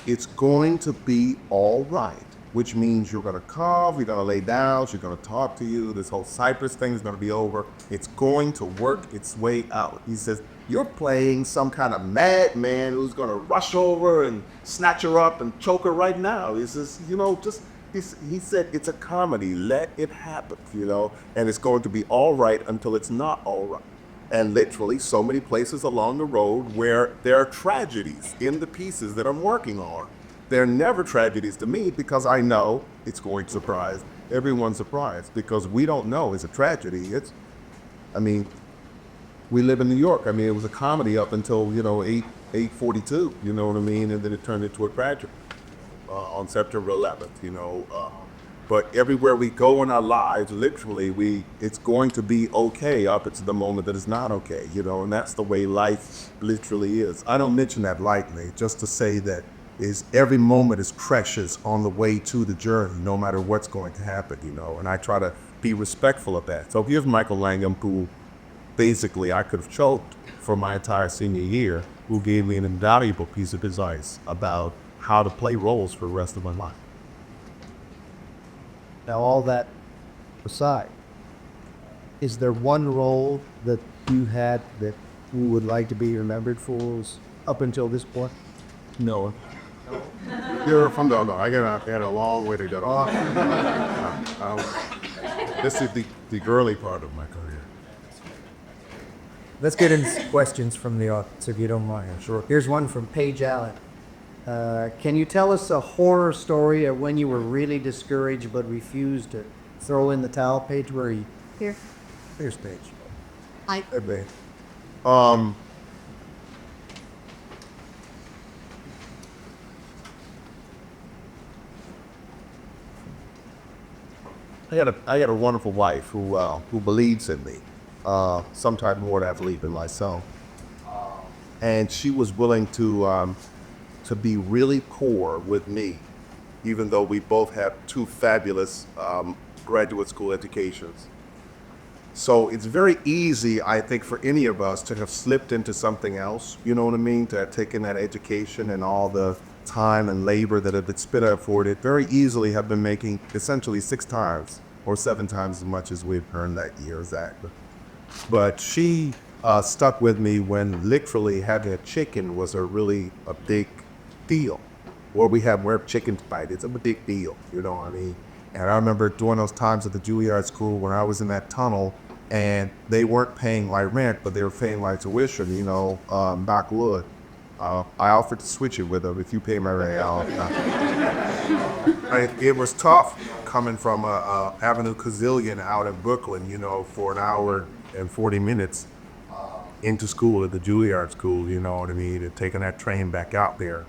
It's going to be all right, which means you're going to cough, you're going to lay down, she's going to talk to you, this whole Cypress thing is going to be over. It's going to work its way out. He says, you're playing some kind of madman who's going to rush over and snatch her up and choke her right now. He says, he said, it's a comedy, let it happen, and it's going to be all right until it's not all right. And literally so many places along the road where there are tragedies in the pieces that I'm working on. They're never tragedies to me because I know it's going to surprise everyone surprised because we don't know it's a tragedy. We live in New York. It was a comedy up until, 8:42, you know what I mean? And then it turned into a tragedy on September 11th, But everywhere we go in our lives, literally, it's going to be okay up until the moment that it's not okay, and that's the way life literally is. I don't mention that lightly, just to say that every moment is precious on the way to the journey, no matter what's going to happen, and I try to be respectful of that. So here's Michael Langham, who basically I could have choked for my entire senior year, who gave me an invaluable piece of advice about how to play roles for the rest of my life. Now, all that aside, is there one role that you had that you would like to be remembered for up until this point? No. You're from the, no, I had a long way to go. This is the early part of my career. Let's get into questions from the audience, if you don't mind. Sure. Here's one from Paige Allen. Can you tell us a horror story of when you were really discouraged but refused to throw in the towel? Paige, where are you? Here. Here's Paige. I Hey, babe. I got a wonderful wife who believes in me, sometimes more than I believe in myself, and she was willing to be really poor with me, even though we both have two fabulous graduate school educations. So it's very easy, I think, for any of us to have slipped into something else, you know what I mean? To have taken that education and all the time and labor that have been spit out for it, very easily have been making essentially 6 times or 7 times as much as we've earned that year, exactly. But she stuck with me when literally having a chicken was a big deal. Or we have chicken fight, it's a big deal, you know what I mean? And I remember during those times at the Juilliard school when I was in that tunnel and they weren't paying my rent, but they were paying my tuition, backwood. I offered to switch it with them. If you pay my rent, it was tough coming from Avenue Gazillion out in Brooklyn, for an hour and 40 minutes into school at the Juilliard school, you know what I mean, and taking that train back out there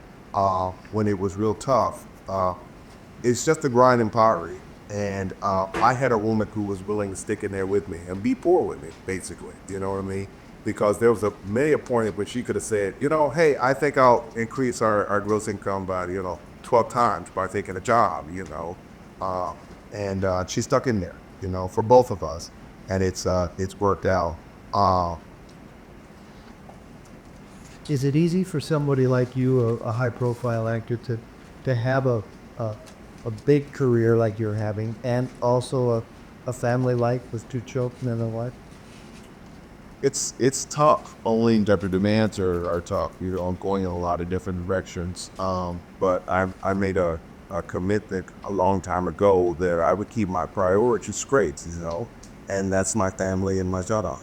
when it was real tough. It's just a grind and pottery. And I had a woman who was willing to stick in there with me and be poor with me, basically, you know what I mean? Because there was many a point at which she could have said, hey, I think I'll increase our gross income by, 12 times by taking a job, and she stuck in there, for both of us, and it's worked out. Is it easy for somebody like you, a high-profile actor, to have a big career like you're having, and also a family life with 2 children and a wife? It's tough. Only that the demands are tough. I'm going in a lot of different directions. But I made a commitment a long time ago that I would keep my priorities straight, and that's my family and my job,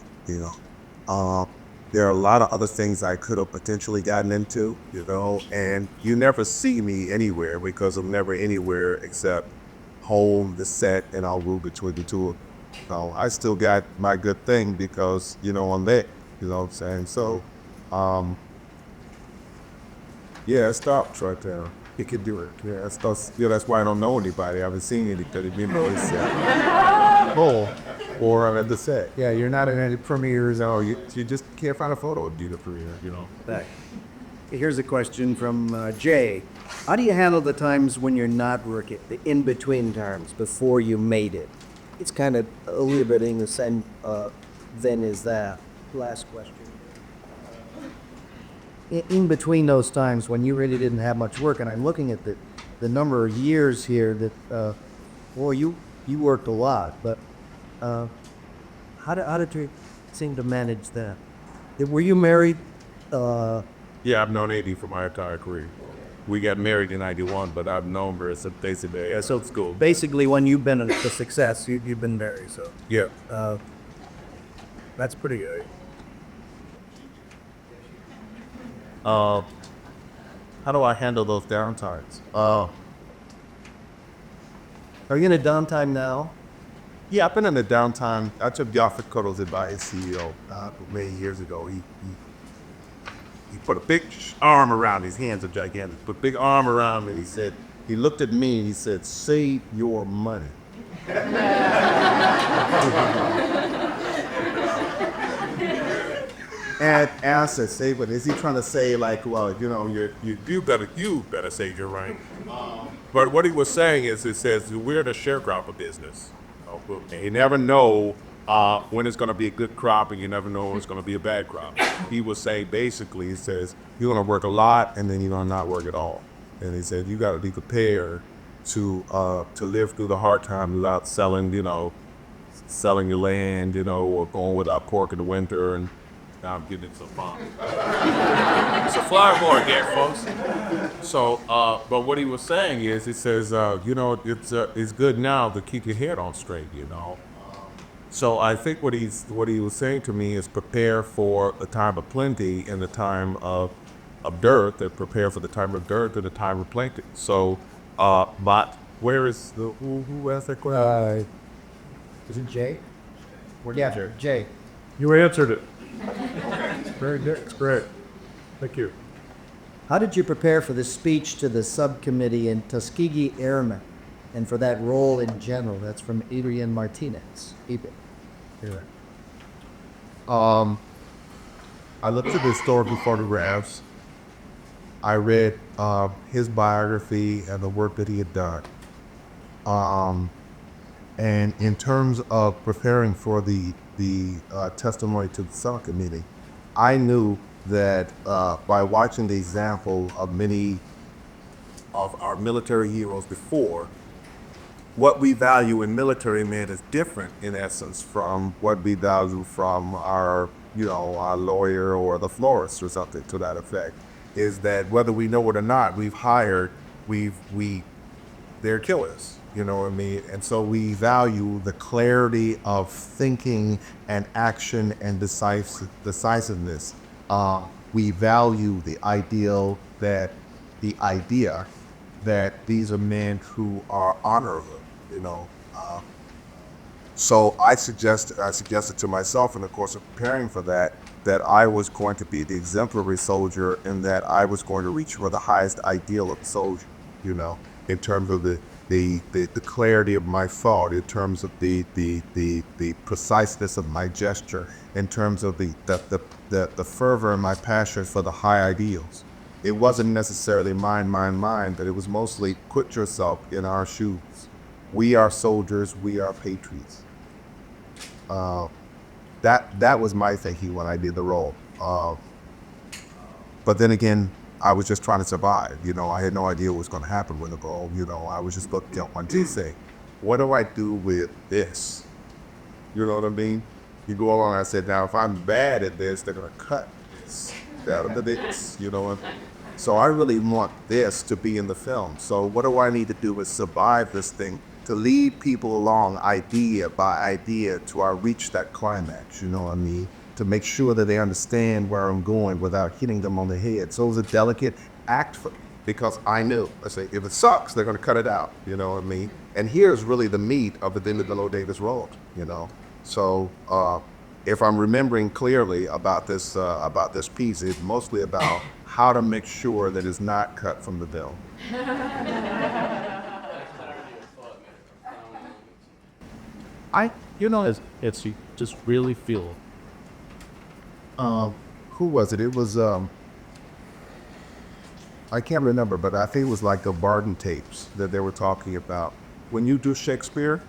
There are a lot of other things I could have potentially gotten into, and you never see me anywhere because I'm never anywhere except home, the set, and I'll move between the two. I still got my good thing because, I'm there, you know what I'm saying? So, yeah, it stopped right there. He could do it. Yeah, that's why I don't know anybody. I haven't seen anybody being on the set. Or I'm at the set. Yeah, you're not in any premieres. No, you just can't find a photo of you the premiere, Back. Here's a question from Jay. How do you handle the times when you're not working, the in-between times before you made it? It's kind of a little bit in the same then as that. Last question. in between those times when you really didn't have much work, and I'm looking at the number of years here that, boy, you worked a lot, but how did you seem to manage that? Were you married? Yeah, I've known AD for my entire career. We got married in '91, but I've known her since basically school. Basically, when you've been a success, you've been married, so Yeah. that's pretty good. How do I handle those downtimes? Are you in a downtime now? Yeah, I've been in the downtime. I took Yaphet Koto's advice, CEO, many years ago. He put a big arm around, his hands are gigantic, put a big arm around me. He said, he looked at me and he said, save your money. And I said, save it. Is he trying to say like, well, you know, You better say you're right. But what he was saying is, it says we're the sharecropper business. And you never know when it's going to be a good crop, and you never know when it's going to be a bad crop. He was saying basically, he says you're going to work a lot, and then you're going to not work at all. And he said you got to be prepared to live through the hard times without selling your land, or going without pork in the winter. And now I'm getting some fun. So fly more again, folks. So, but what he was saying is, he says, it's good now to keep your head on straight, So I think what he was saying to me is prepare for the time of plenty and the time of dearth, and prepare for the time of dearth and the time of plenty. So, but where is who asked that question? Is it Jay? Yeah, Jay. You answered it. Very good. It's great. Thank you. How did you prepare for the speech to the subcommittee in Tuskegee Airmen, and for that role in general? That's from Adrian Martinez. Here. I looked at the historical photographs. I read his biography and the work that he had done. And in terms of preparing for the testimony to the subcommittee, I knew that by watching the example of many of our military heroes before, what we value in military men is different in essence from what we value from our lawyer or the florist or something to that effect. Is that whether we know it or not, they're killers. You know what I mean? And so we value the clarity of thinking and action and decisiveness. We value the idea that these are men who are honorable, So I suggested to myself in the course of preparing for that I was going to be the exemplary soldier, and that I was going to reach for the highest ideal of a soldier, in terms of the clarity of my thought, in terms of the preciseness of my gesture, in terms of the fervor and my passion for the high ideals. It wasn't necessarily mine, but it was mostly put yourself in our shoes. We are soldiers, we are patriots. That was my thinking when I did the role. But then again, I was just trying to survive. I had no idea what was going to happen with the role. I was just looking at one thing. What do I do with this? You know what I mean? You go along, I said, now if I'm bad at this, they're going to cut this out of this, So I really want this to be in the film. So what do I need to do is survive this thing, to lead people along idea by idea to reach that climax, to make sure that they understand where I'm going without hitting them on the head. So it was a delicate act for me, because I knew, let's say, if it sucks, they're going to cut it out, And here's really the meat of the Denzel Davis role, So if I'm remembering clearly about this piece, it's mostly about how to make sure that it's not cut from the film. It's you just really feel. Who was it? It was, I can't remember, but I think it was like the Barton tapes that they were talking about. When you do Shakespeare,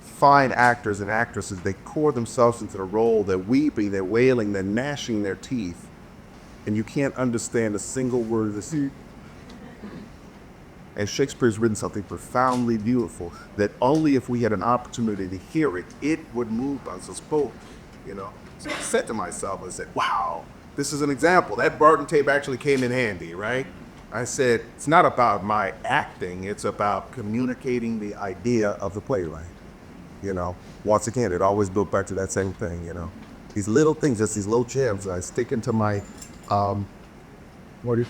fine actors and actresses, they pour themselves into the role. They're weeping, they're wailing, they're gnashing their teeth. and you can't understand a single word of the scene. And Shakespeare's written something profoundly beautiful that only if we had an opportunity to hear it, it would move us as both, you know. So I said to myself, I said, wow, this is an example. That Barton tape actually came in handy, right? I said, it's not about my acting, it's about communicating the idea of the playwright, you know. Once again, it always built back to that same thing, you know. These little things, just these little gems I stick into my, what do you?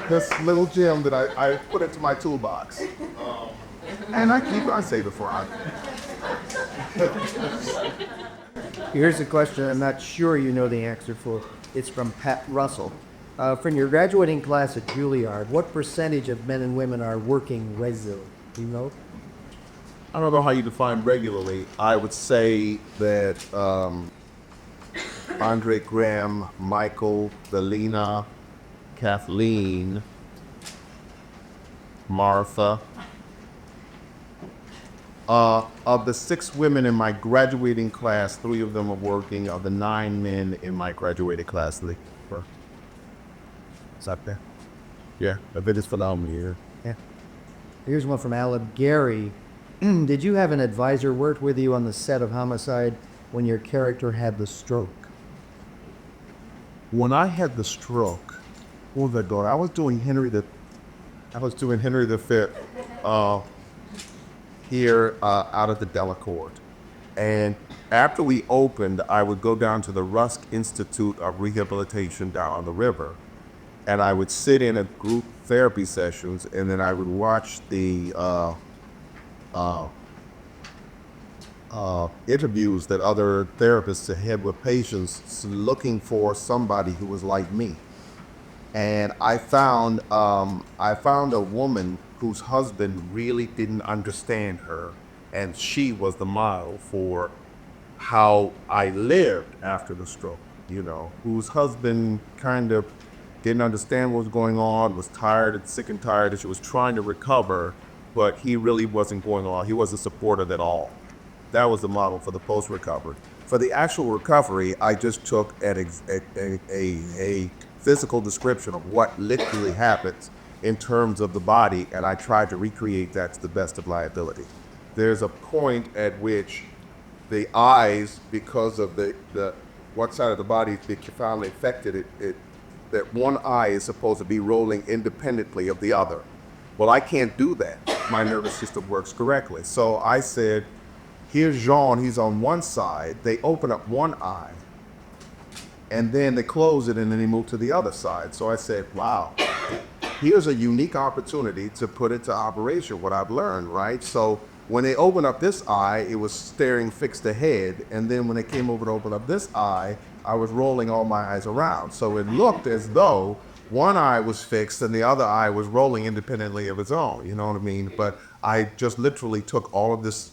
This little gem that I put into my toolbox. And I save it for Here's a question I'm not sure you know the answer for. It's from Pat Russell. From your graduating class at Juilliard, what percentage of men and women are working regularly? Do you know? I don't know how you define regularly. I would say that Andre Graham, Michael, Delina, Kathleen, Martha. Of the 6 women in my graduating class, 3 of them are working. Of the 9 men in my graduating class, they were. Is that there? Yeah, I bet it's phenomenal here. Yeah. Here's one from Alan Gary. Did you have an advisor work with you on the set of Homicide when your character had the stroke? When I had the stroke, what was I doing? I was doing Henry V. Here out of the Delacorte. And after we opened, I would go down to the Rusk Institute of Rehabilitation down on the river. And I would sit in at group therapy sessions, and then I would watch the interviews that other therapists had with patients looking for somebody who was like me. And I found a woman whose husband really didn't understand her, and she was the model for how I lived after the stroke, you know, whose husband kind of didn't understand what was going on, was tired and sick and tired, and she was trying to recover, but he really wasn't going on. He wasn't supportive at all. That was the model for the post-recovery. For the actual recovery, I just took a physical description of what literally happens in terms of the body, and I tried to recreate that to the best of my ability. There's a point at which the eyes, because of the one side of the body that finally affected that one eye is supposed to be rolling independently of the other. Well, I can't do that. My nervous system works correctly. So I said, here's Jean, he's on one side. They open up one eye, and then they close it, and then they move to the other side. So I said, wow, here's a unique opportunity to put into operation what I've learned, right? So when they opened up this eye, it was staring fixed ahead. And then when they came over to open up this eye, I was rolling all my eyes around. So it looked as though one eye was fixed and the other eye was rolling independently of its own, you know what I mean? But I just literally took all of these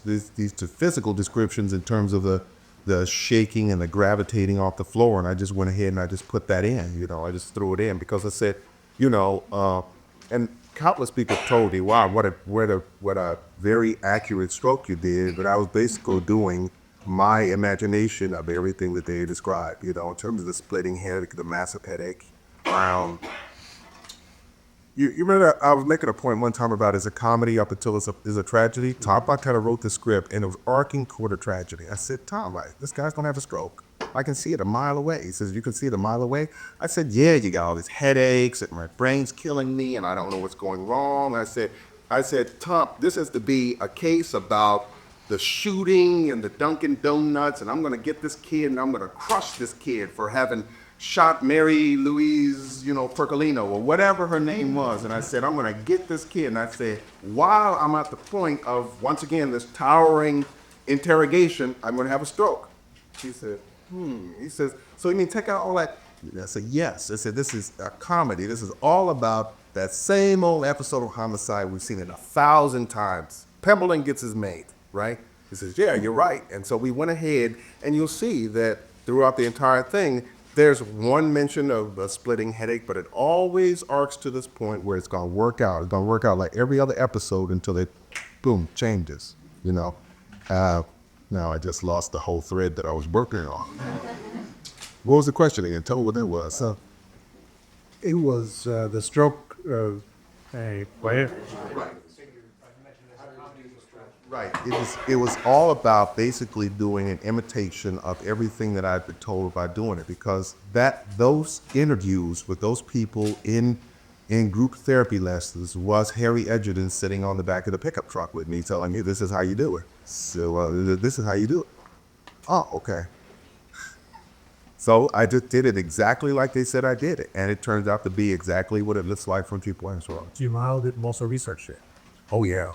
physical descriptions in terms of the shaking and the gravitating off the floor, and I just went ahead and I just put that in, you know, I just threw it in because I said, you know, and countless people told me, wow, what a very accurate stroke you did, but I was basically doing my imagination of everything that they described, you know, in terms of the splitting headache, the massive headache. You remember I was making a point one time about is a comedy up until it's a tragedy? Tom Montana wrote the script and it was arcing toward a tragedy. I said, Tom, like, this guy's gonna have a stroke. I can see it a mile away. He says, you can see it a mile away? I said, yeah, you got all these headaches and my brain's killing me and I don't know what's going wrong. I said, Tom, this has to be a case about the shooting and the Dunkin' Donuts, and I'm gonna get this kid and I'm gonna crush this kid for having shot Mary Louise, you know, Percolino or whatever her name was. And I said, I'm gonna get this kid. And I said, while I'm at the point of, once again, this towering interrogation, I'm gonna have a stroke. He said, He says, so you mean take out all that? I said, yes. I said, this is a comedy. This is all about that same old episode of Homicide. We've seen it 1,000 times. Pemberton gets his mate, right? He says, yeah, you're right. And so we went ahead, and you'll see that throughout the entire thing, there's one mention of a splitting headache, but it always arcs to this point where it's gonna work out. It's gonna work out like every other episode until it, boom, changes, you know? Now I just lost the whole thread that I was working on. What was the question again? Tell me what that was. It was the stroke of a player. Right. It was all about basically doing an imitation of everything that I'd been told about doing it, because those interviews with those people in group therapy lessons was Harry Edgerton sitting on the back of the pickup truck with me telling me, this is how you do it. So this is how you do it. Oh, okay. So I just did it exactly like they said I did it, and it turns out to be exactly what it looks like from 3 points. You modeled it and also researched it. Oh yeah,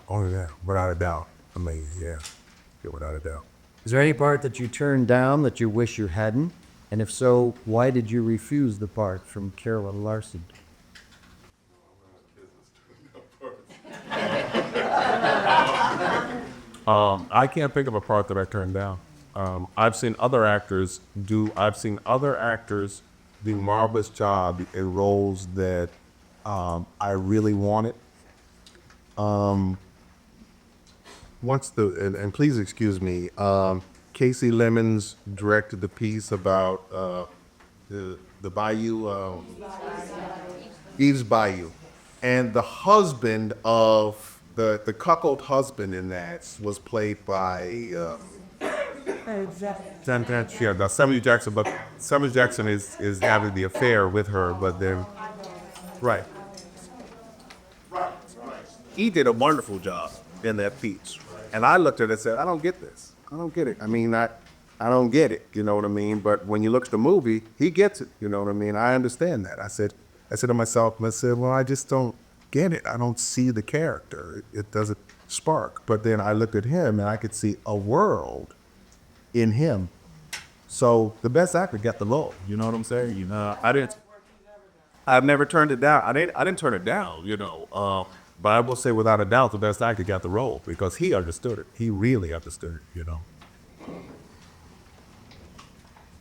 without a doubt. Amazing, yeah, without a doubt. Is there any part that you turned down that you wish you hadn't? And if so, why did you refuse the part from Carolyn Larson? I can't think of a part that I turned down. I've seen other actors do Marvelous job in roles that I really wanted. And please excuse me, Casey Lemons directed the piece about the Bayou, Eve's Bayou, and the husband of the cuckold husband in that was played by Samuel Jackson, but Samuel Jackson is having the affair with her, but then right. He did a wonderful job in that piece. And I looked at it and said, I don't get this. I don't get it. I mean, I don't get it, you know what I mean? But when you look at the movie, he gets it, you know what I mean? I understand that. I said to myself, well, I just don't get it. I don't see the character. It doesn't spark. But then I looked at him and I could see a world in him. So the best actor got the role, you know what I'm saying? You know, I've never turned it down. I didn't turn it down, you know. But I will say without a doubt, the best actor got the role because he understood it. He really understood it, you know.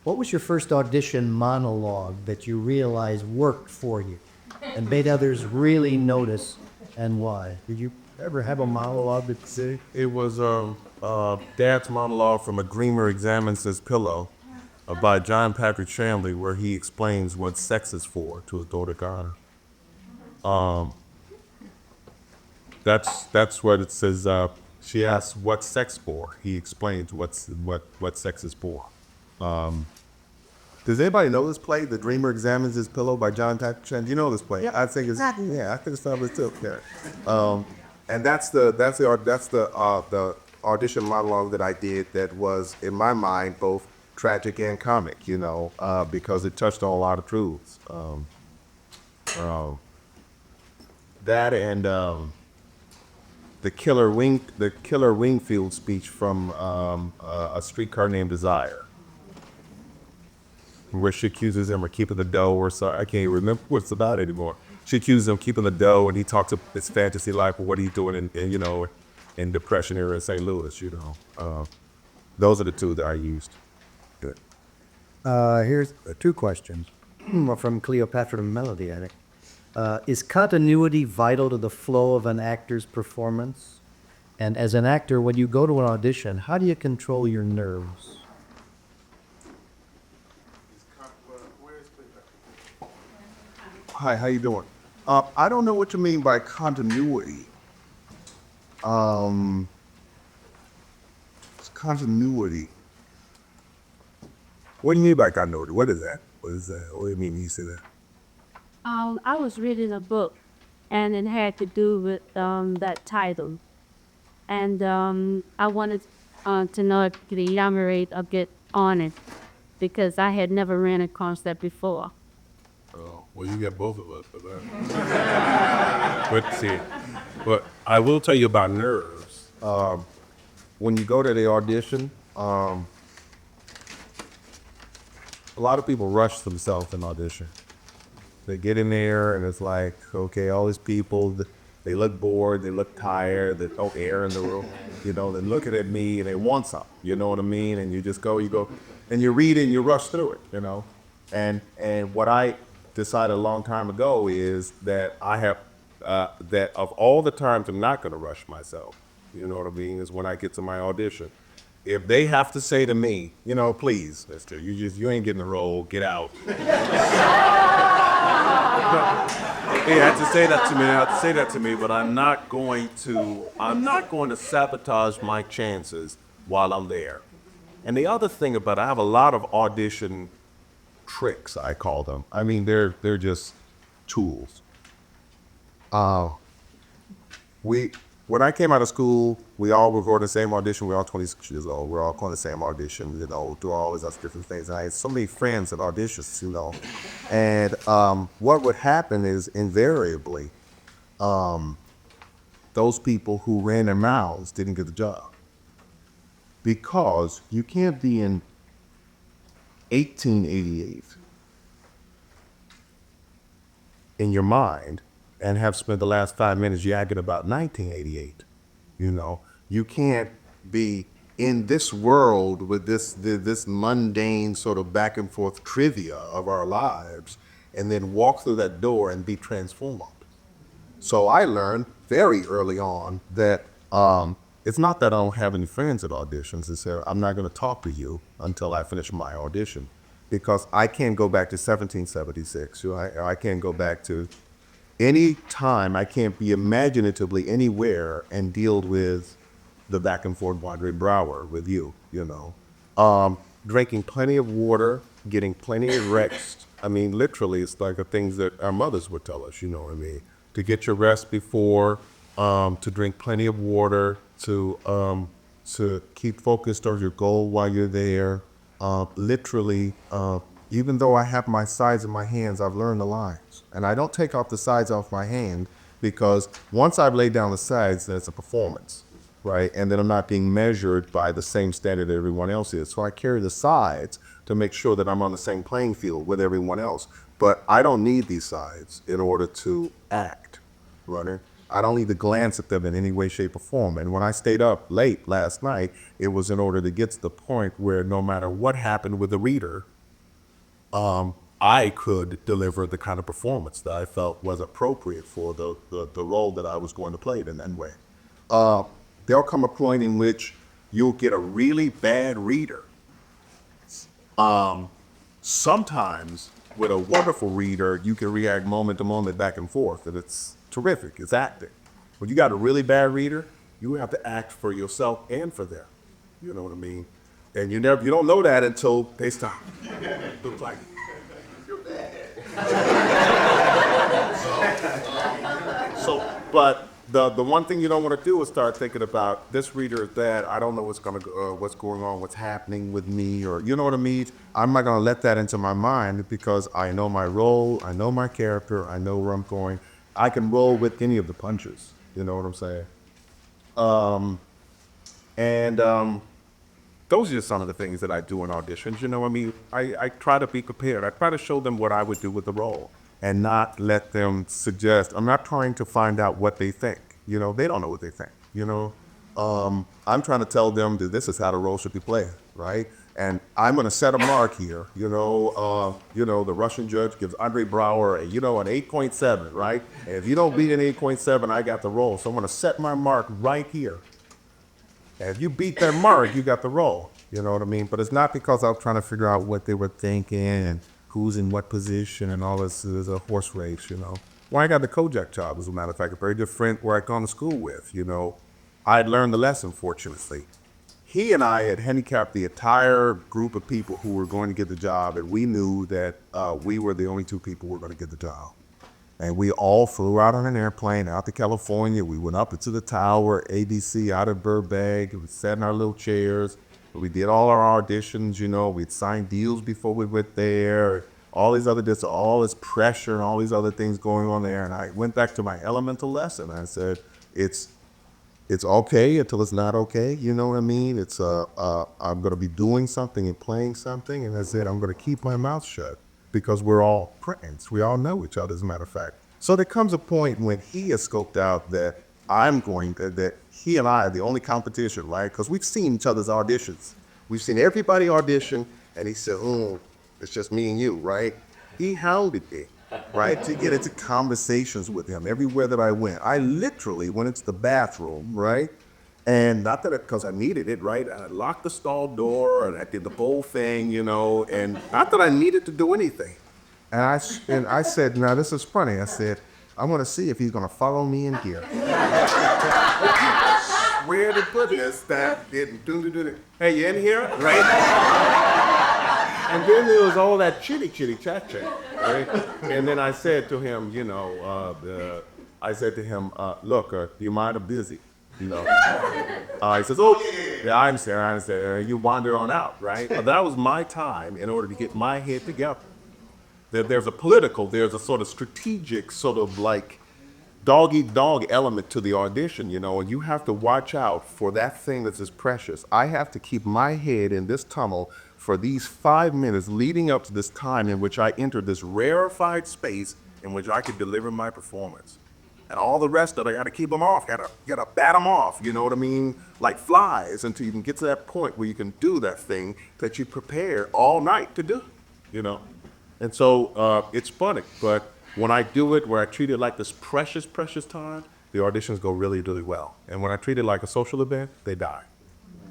What was your first audition monologue that you realized worked for you and made others really notice, and why? Did you ever have a monologue that say? It was Dad's monologue from A Dreamer Examines His Pillow by John Patrick Shanley, where he explains what sex is for to his daughter Connor. That's what it says. She asks, "What's sex for?" He explains what sex is for. Does anybody know this play, The Dreamer Examines His Pillow by John Patrick Shanley? Do you know this play? Yeah. I think it's probably too. Yeah. And that's the audition monologue that I did that was, in my mind, both tragic and comic, you know, because it touched on a lot of truths. That and the Killer Wingfield speech from A Streetcar Named Desire, where she accuses him of keeping the dough, or so I can't even remember what it's about anymore. She accuses him of keeping the dough, and he talks about his fantasy life, or what he's doing in Depression era in St. Louis, you know. Those are the two that I used. Good. Here's two questions from Cleopatra Melody, I think. Is continuity vital to the flow of an actor's performance? And as an actor, when you go to an audition, how do you control your nerves? Hi, how you doing? I don't know what you mean by continuity. It's continuity. What do you mean by continuity? What is that? What is that? What do you mean when you say that? I was reading a book, and it had to do with that title. And I wanted to know if you could elaborate a bit on it, because I had never ran across that before. Oh, well, you get both of us for that. But I will tell you about nerves. When you go to the audition, a lot of people rush themselves in audition. They get in there and it's like, okay, all these people, they look bored, they look tired, there's no air in the room, you know, they're looking at me and they want something, you know what I mean? And you go, and you read it and you rush through it, you know? And what I decided a long time ago is that I have, that of all the times I'm not gonna rush myself, You know what I mean? Is when I get to my audition. If they have to say to me, you know, please, mister, you ain't getting the role, get out. They had to say that to me. They had to say that to me, but I'm not going to sabotage my chances while I'm there. And the other thing about it, I have a lot of audition tricks, I call them. I mean, they're just tools. When I came out of school, we all were going to the same audition. We were all 26 years old. We're all going to the same audition, you know, do all these other different things. And I had so many friends at auditions, you know. And what would happen is invariably, those people who ran their mouths didn't get the job. Because you can't be in 1888 in your mind and have spent the last 5 minutes yakking about 1988. You know, you can't be in this world with this mundane sort of back and forth trivia of our lives and then walk through that door and be transformed. So I learned very early on that it's not that I don't have any friends at auditions. It's that I'm not going to talk to you until I finish my audition, because I can't go back to 1776. I can't go back to any time. I can't be imaginatively anywhere and deal with the back and forth wandering Braugher with you, you know. Drinking plenty of water, getting plenty of rest. I mean, literally, it's like the things that our mothers would tell us, you know what I mean? To get your rest before, to drink plenty of water, to keep focused on your goal while you're there. Literally, even though I have my sides in my hands, I've learned the lines. And I don't take off the sides off my hand, because once I've laid down the sides, then it's a performance, right? And then I'm not being measured by the same standard that everyone else is. So I carry the sides to make sure that I'm on the same playing field with everyone else. But I don't need these sides in order to act, right? I don't need to glance at them in any way, shape, or form. And when I stayed up late last night, it was in order to get to the point where no matter what happened with the reader, I could deliver the kind of performance that I felt was appropriate for the role that I was going to play in that way. There'll come a point in which you'll get a really bad reader. Sometimes with a wonderful reader, you can react moment to moment, back and forth, and it's terrific. It's acting. When you got a really bad reader, you have to act for yourself and for them. You know what I mean? And you don't know that until they stop. It's like, you're bad. But the one thing you don't want to do is start thinking about, this reader is bad. I don't know what's going on, what's happening with me, or you know what I mean. I'm not going to let that into my mind, because I know my role, I know my character, I know where I'm going. I can roll with any of the punches. You know what I'm saying? Those are just some of the things that I do in auditions. You know what I mean? I try to be prepared. I try to show them what I would do with the role and not let them suggest. I'm not trying to find out what they think. You know, they don't know what they think. You know, I'm trying to tell them that this is how the role should be played, right? And I'm going to set a mark here. You know, the Russian judge gives Andre Braugher an 8.7, right? And if you don't beat an 8.7, I got the role. So I'm going to set my mark right here. And if you beat that mark, you got the role. You know what I mean? But it's not because I was trying to figure out what they were thinking and who's in what position and all this is a horse race, you know. When I got the Kojak job, as a matter of fact, a very good friend where I'd gone to school with, you know, I'd learned the lesson, fortunately. He and I had handicapped the entire group of people who were going to get the job, and we knew that we were the only two people who were going to get the job. And we all flew out on an airplane out to California. We went up into the tower, ABC, out of Burbank. We sat in our little chairs. We did all our auditions, you know. We'd signed deals before we went there. All these other all this pressure and all these other things going on there. And I went back to my elemental lesson. I said, it's okay until it's not okay. You know what I mean? It's I'm going to be doing something and playing something. And I said, I'm going to keep my mouth shut, because we're all friends. We all know each other, as a matter of fact. So there comes a point when he has scoped out that that he and I are the only competition, right? Because we've seen each other's auditions. We've seen everybody audition, and he said, it's just me and you, right? He hounded me, right, to get into conversations with him everywhere that I went. I literally went into the bathroom, right, And not that because I needed it, right? I locked the stall door and I did the whole thing, you know, and not that I needed to do anything. And I said, now this is funny. I said, I want to see if he's going to follow me in here. Where to put this that didn't do. Hey, you in here? Right? And then there was all that chitty chat, right? And then I said to him, you know, look, do you mind? I'm busy. You know, he says, "Oh, yeah, I understand. You wander on out, right?" That was my time in order to get my head together. There's a sort of strategic, sort of like dog-eat-dog element to the audition, you know, and you have to watch out for that thing that's as precious. I have to keep my head in this tunnel for these 5 minutes leading up to this time in which I enter this rarefied space in which I could deliver my performance. And all the rest of it, I gotta keep them off, gotta bat them off, you know what I mean? Like flies, until you can get to that point where you can do that thing that you prepare all night to do, you know? And so it's funny, but when I do it, where I treat it like this precious, precious time, the auditions go really, really well. And when I treat it like a social event, they die,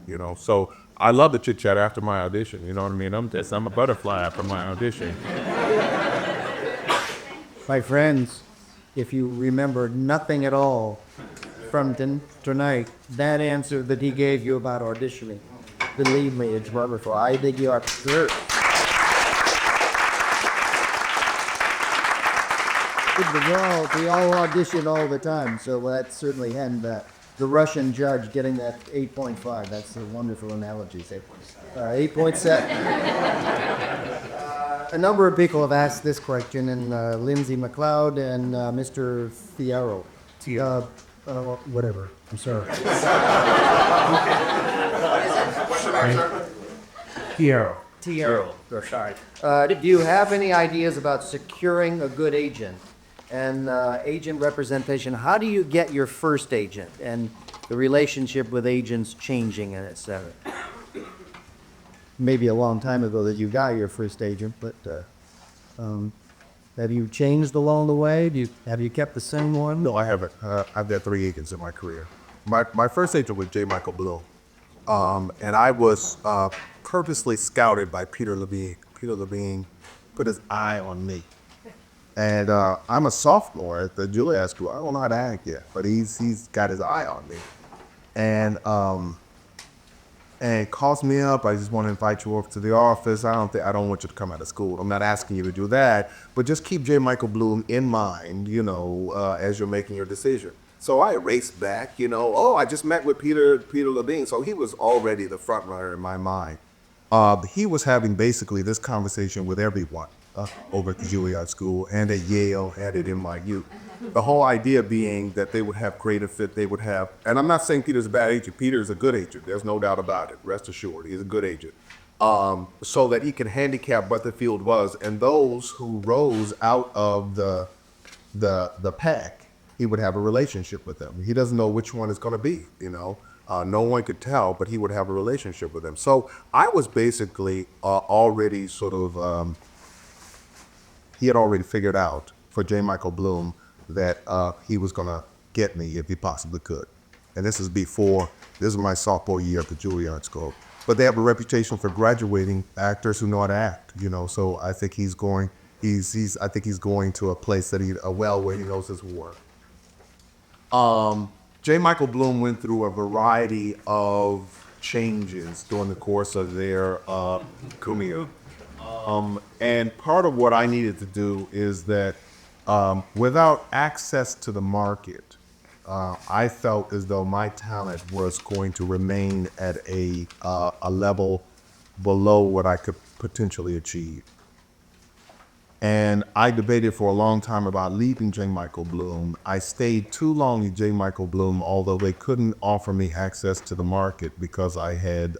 you know? So I love the chit chat after my audition, you know what I mean? I'm a butterfly after my audition. My friends, if you remember nothing at all from tonight, that answer that he gave you about auditioning, believe me, it's wonderful. I think you are sure. We all audition all the time, so that certainly hadn't that. The Russian judge getting that 8.5, that's a wonderful analogy. 8.7. A number of people have asked this question, and Lindsay McLeod and Mr. Fierro. Whatever. I'm sorry. Fierro. Sorry. Do you have any ideas about securing a good agent and agent representation? How do you get your first agent and the relationship with agents changing and et cetera? Maybe a long time ago that you got your first agent, but have you changed along the way? Have you kept the same one? No, I haven't. I've had 3 agents in my career. My first agent was J. Michael Bloom, and I was purposely scouted by Peter Levine. Peter Levine put his eye on me. And I'm a sophomore at the Juilliard school. I don't know how to act yet, but he's got his eye on me. And calls me up. I just want to invite you over to the office. I don't want you to come out of school. I'm not asking you to do that, but just keep J. Michael Bloom in mind, you know, as you're making your decision. So I raced back, you know. I just met with Peter Levine, so he was already the front runner in my mind. He was having basically this conversation with everyone over at the Juilliard School and at Yale, at NYU. The whole idea being that they would have creative fit, and I'm not saying Peter's a bad agent. Peter's a good agent. There's no doubt about it. Rest assured, he's a good agent. So that he can handicap what the field was, and those who rose out of the pack, he would have a relationship with them. He doesn't know which one it's going to be, you know. No one could tell, but he would have a relationship with them. So I was basically already sort of, he had already figured out for J. Michael Bloom that he was going to get me if he possibly could. And this is my sophomore year at the Juilliard School. But they have a reputation for graduating actors who know how to act, you know. So I think he's going to a place that where he knows his work. J. Michael Bloom went through a variety of changes during the course of their career. And part of what I needed to do is that without access to the market, I felt as though my talent was going to remain at a level below what I could potentially achieve. And I debated for a long time about leaving J. Michael Bloom. I stayed too long at J. Michael Bloom, although they couldn't offer me access to the market because they had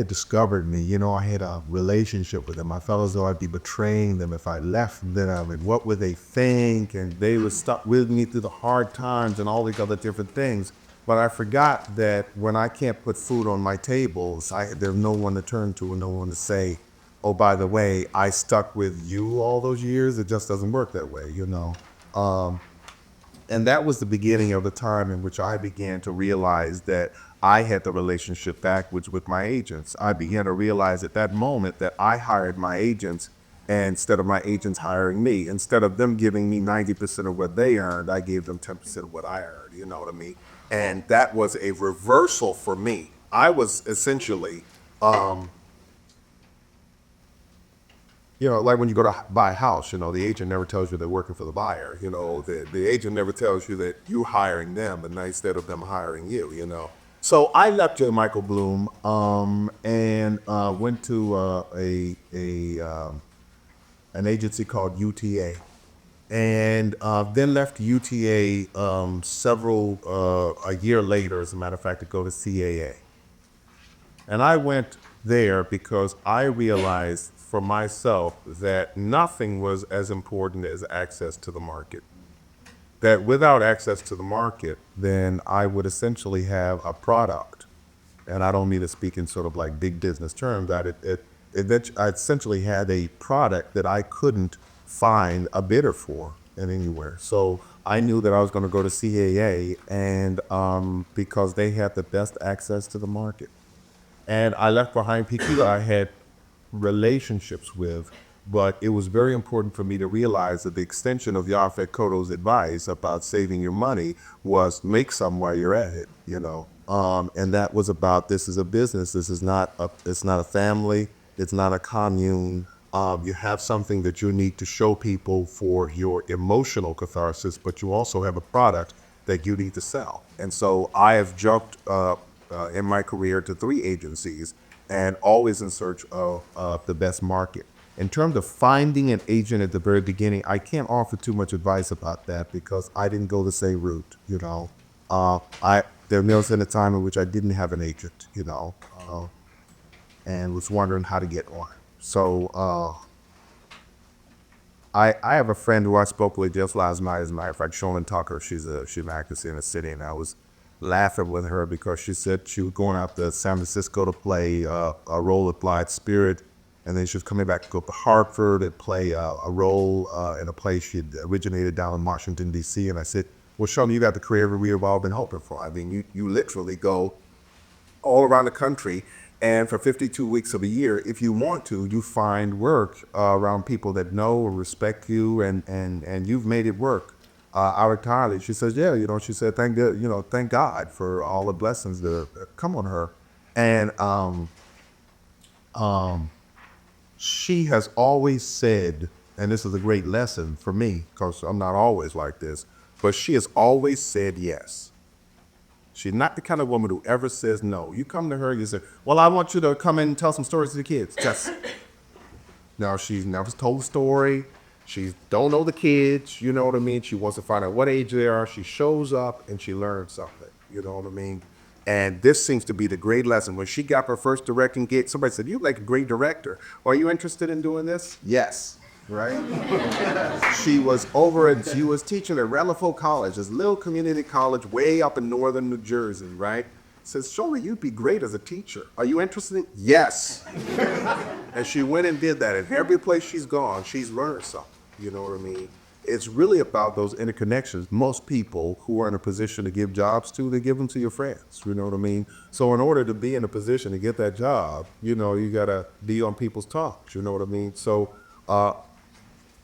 discovered me. You know, I had a relationship with them. I felt as though I'd be betraying them if I left them, and what would they think? And they were stuck with me through the hard times and all these other different things. But I forgot that when I can't put food on my tables, there's no one to turn to and no one to say, oh, by the way, I stuck with you all those years. It just doesn't work that way, you know. And that was the beginning of the time in which I began to realize that I had the relationship backwards with my agents. I began to realize at that moment that I hired my agents instead of my agents hiring me. Instead of them giving me 90% of what they earned, I gave them 10% of what I earned, you know what I mean? And that was a reversal for me. I was essentially, like when you go to buy a house, the agent never tells you they're working for the buyer. The agent never tells you that you're hiring them, and instead of them hiring you. So I left J. Michael Bloom and went to an agency called UTA, and then left UTA a year later, as a matter of fact, to go to CAA. And I went there because I realized for myself that nothing was as important as access to the market. That without access to the market, then I would essentially have a product. And I don't mean to speak in sort of like big business terms, that I essentially had a product that I couldn't find a bidder for anywhere. So I knew that I was going to go to CAA and because they had the best access to the market. And I left behind people that I had relationships with, but it was very important for me to realize that the extension of Yaphet Kotto's advice about saving your money was make some while you're at it, and that was about, this is a business. This is it's not a family. It's not a commune. You have something that you need to show people for your emotional catharsis, but you also have a product that you need to sell. And so I have jumped in my career to 3 agencies and always in search of the best market. In terms of finding an agent at the very beginning, I can't offer too much advice about that because I didn't go the same route, There was a time in which I didn't have an agent, and was wondering how to get one. So I have a friend who I spoke with just last night, as a matter of fact, Shonan Tucker. She's an actress in the city, and I was laughing with her because she said she was going out to San Francisco to play a role at Blythe Spirit, and then she was coming back to go to Hartford and play a role in a play she had originated down in Washington, D.C. And I said, well, Shona, you got the career we've all been hoping for. I mean, you literally go all around the country, and for 52 weeks of a year, if you want to, you find work around people that know or respect you, and you've made it work out entirely. She says, yeah, she said, thank God for all the blessings that come on her. And she has always said, and this is a great lesson for me, because I'm not always like this, but she has always said yes. She's not the kind of woman who ever says no. You come to her, you say, well, I want you to come in and tell some stories to the kids. Just, now, she's never told a story. She don't know the kids, you know what I mean? She wants to find out what age they are. She shows up and she learns something, you know what I mean? And this seems to be the great lesson. When she got her first directing gig, somebody said, you're like a great director. Are you interested in doing this? Yes. Right? She was teaching at Reliefo College, this little community college way up in northern New Jersey, right? Says, surely you'd be great as a teacher. Are you interested in? Yes. And she went and did that. And every place she's gone, she's learned something, you know what I mean? It's really about those interconnections. Most people who are in a position to give jobs to, they give them to your friends, you know what I mean? So in order to be in a position to get that job, you gotta be on people's talks, you know what I mean? So,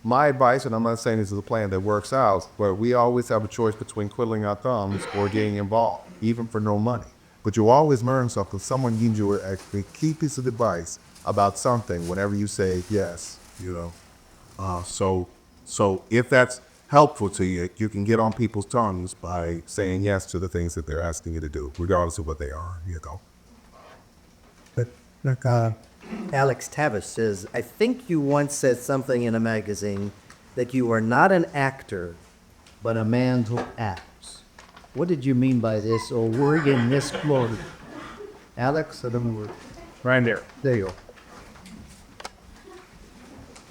my advice, and I'm not saying this is a plan that works out, but we always have a choice between twiddling our thumbs or getting involved, even for no money. But you always learn something. Someone gives you a key piece of advice about something whenever you say yes, So if that's helpful to you, you can get on people's tongues by saying yes to the things that they're asking you to do, regardless of what they are, But look, Alex Tavish says, I think you once said something in a magazine that you are not an actor, but a man who acts. What did you mean by this, or were you misquoted? Alex, I don't know. Right there. There you go.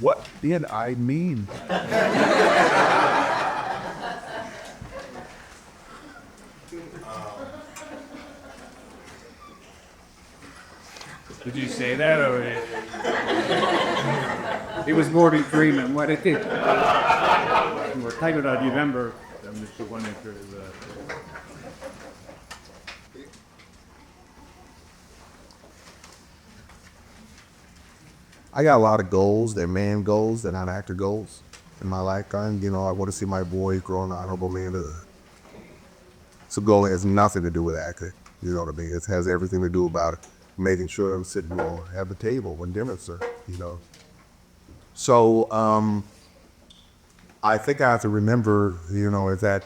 What did I mean? Did you say that, or it was more than dreaming? What it did? We're titled, "Do you remember Mr. Winnecker is I got a lot of goals. They're man goals. They're not actor goals in my lifetime. You know, I want to see my boy grow an honorable manhood. It's a goal that has nothing to do with acting. You know what I mean? It has everything to do about making sure I'm sitting at the table when dinner's served, you know. So I think I have to remember, you know, if that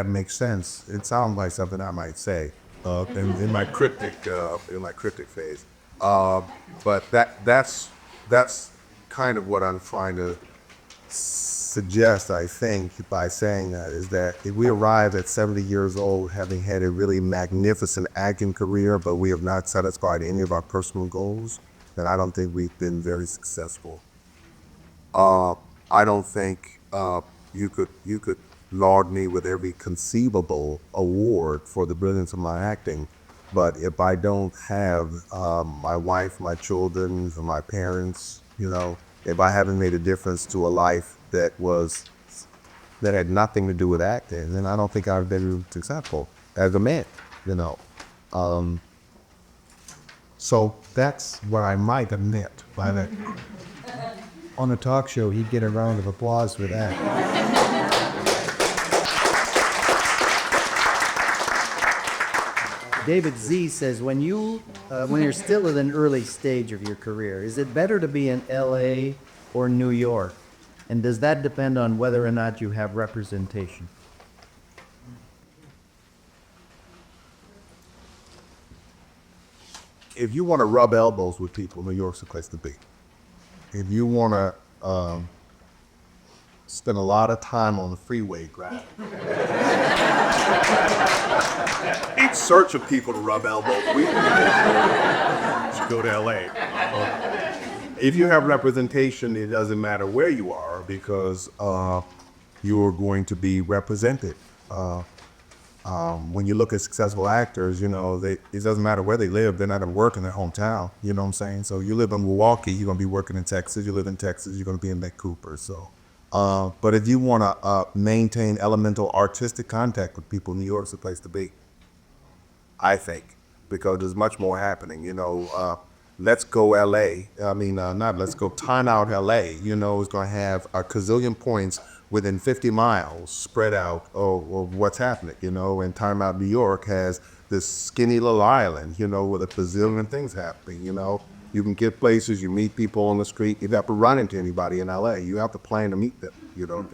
makes sense. It sounds like something I might say in my cryptic phase. But that's kind of what I'm trying to suggest, I think, by saying that, is that if we arrive at 70 years old having had a really magnificent acting career, but we have not satisfied any of our personal goals, then I don't think we've been very successful. I don't think you could laud me with every conceivable award for the brilliance of my acting, but if I don't have my wife, my children, or my parents, you know, if I haven't made a difference to a life that had nothing to do with acting, then I don't think I've been successful as a man, you know. So that's what I might have meant by that. On a talk show, he'd get a round of applause for that. David Z says, when you're still at an early stage of your career, is it better to be in LA or New York? And does that depend on whether or not you have representation? If you want to rub elbows with people, New York's the place to be. If you want to spend a lot of time on the freeway, grab in search of people to rub elbows with. Just go to LA. If you have representation, it doesn't matter where you are, because you're going to be represented. When you look at successful actors, you know, it doesn't matter where they live, they're not going to work in their hometown, you know what I'm saying? So you live in Milwaukee, you're going to be working in Texas. You live in Texas, you're going to be in Vancouver. So, but if you want to maintain elemental artistic contact with people, New York's the place to be, I think, because there's much more happening, you know. Let's Go LA, not Let's Go, Time Out LA, you know, is going to have a gazillion points within 50 miles spread out of what's happening, you know, and Time Out New York has this skinny little island, you know, with a bazillion things happening, you know. You can get places, you meet people on the street, you have to run into anybody in LA, you have to plan to meet them, you know.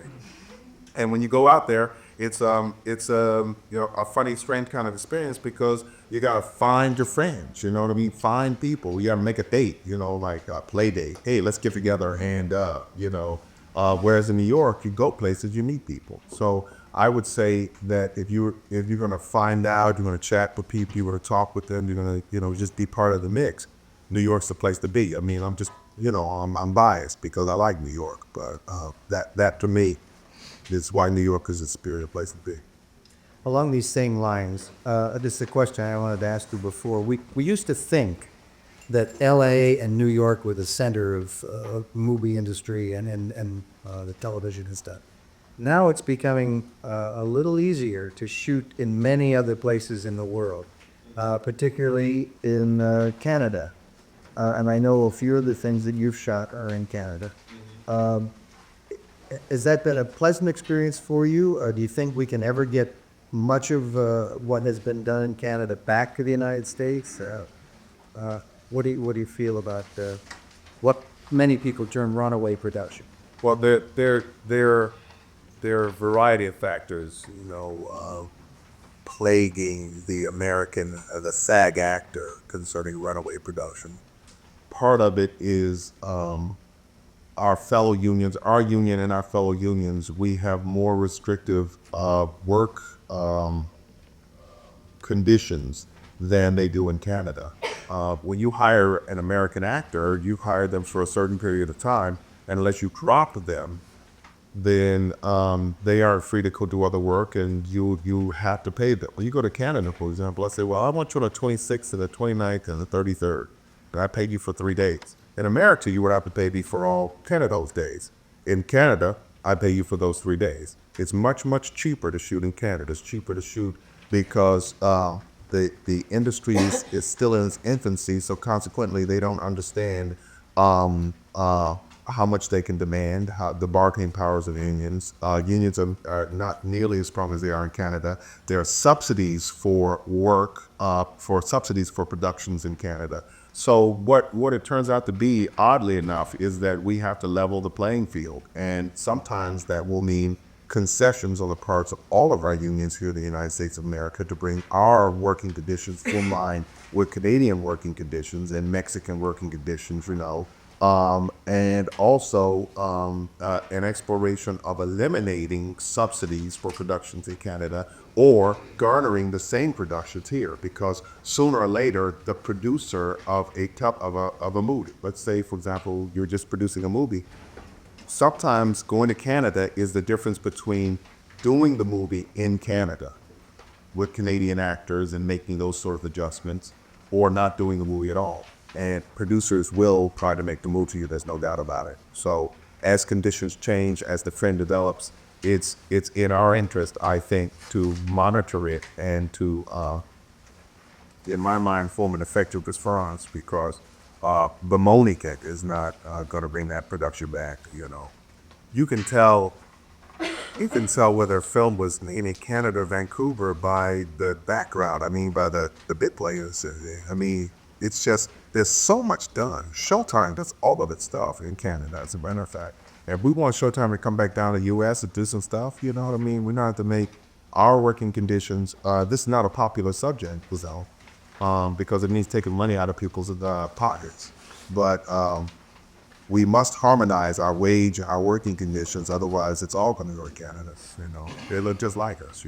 And when you go out there, it's you know, a funny, strange kind of experience, because you gotta find your friends, you know what I mean? Find people. You gotta make a date, you know, like a play date. Hey, let's get together and you know. Whereas in New York, you go places, you meet people. So I would say that if you're gonna find out, you're gonna chat with people, you're gonna talk with them, you're gonna, you know, just be part of the mix, New York's the place to be. I mean, I'm just, you know, I'm biased because I like New York, but that to me is why New York is a superior place to be. Along these same lines, this is a question I wanted to ask you before. We used to think that L.A. and New York were the center of movie industry and the television and stuff. Now it's becoming a little easier to shoot in many other places in the world, particularly in Canada. And I know a few of the things that you've shot are in Canada. Has that been a pleasant experience for you, or do you think we can ever get much of what has been done in Canada back to the United States? What do you feel about what many people term runaway production? Well, there are a variety of factors, you know, plaguing the SAG-AFTRA concerning runaway production. Part of it is our fellow unions, our union and our fellow unions, we have more restrictive work conditions than they do in Canada. When you hire an American actor, you hire them for a certain period of time, and unless you drop them, then they are free to go do other work, and you have to pay them. When you go to Canada, for example, I say, well, I want you on the 26th and the 29th and the 33rd, and I paid you for 3 days. In America, you would have to pay me for all 10 of those days. In Canada, I pay you for those 3 days. It's much, much cheaper to shoot in Canada. It's cheaper to shoot because the industry is still in its infancy, so consequently they don't understand how much they can demand, how the bargaining powers of unions. Unions are not nearly as strong as they are in Canada. There are subsidies for work, for subsidies for productions in Canada. So what it turns out to be, oddly enough, is that we have to level the playing field. And sometimes that will mean concessions on the parts of all of our unions here in the United States of America to bring our working conditions in line with Canadian working conditions and Mexican working conditions, and also an exploration of eliminating subsidies for productions in Canada or garnering the same productions here, because sooner or later the producer of a movie, let's say for example you're just producing a movie, sometimes going to Canada is the difference between doing the movie in Canada with Canadian actors and making those sort of adjustments, or not doing the movie at all. And producers will try to make the move to you, there's no doubt about it. So as conditions change, as the trend develops, it's in our interest, I think, to monitor it and to, in my mind, form an effective response, because bemoaning it is not going to bring that production back. You can tell whether a film was in Canada or Vancouver by the background. I mean, by the bit players. I mean, it's just, there's so much done. Showtime does all of its stuff in Canada, as a matter of fact. If we want Showtime to come back down to the U.S. and do some stuff, you know what I mean? We don't have to make our working conditions, this is not a popular subject, because it means taking money out of people's pockets. But we must harmonize our wage, our working conditions, otherwise it's all going to go to Canada, They look just like us,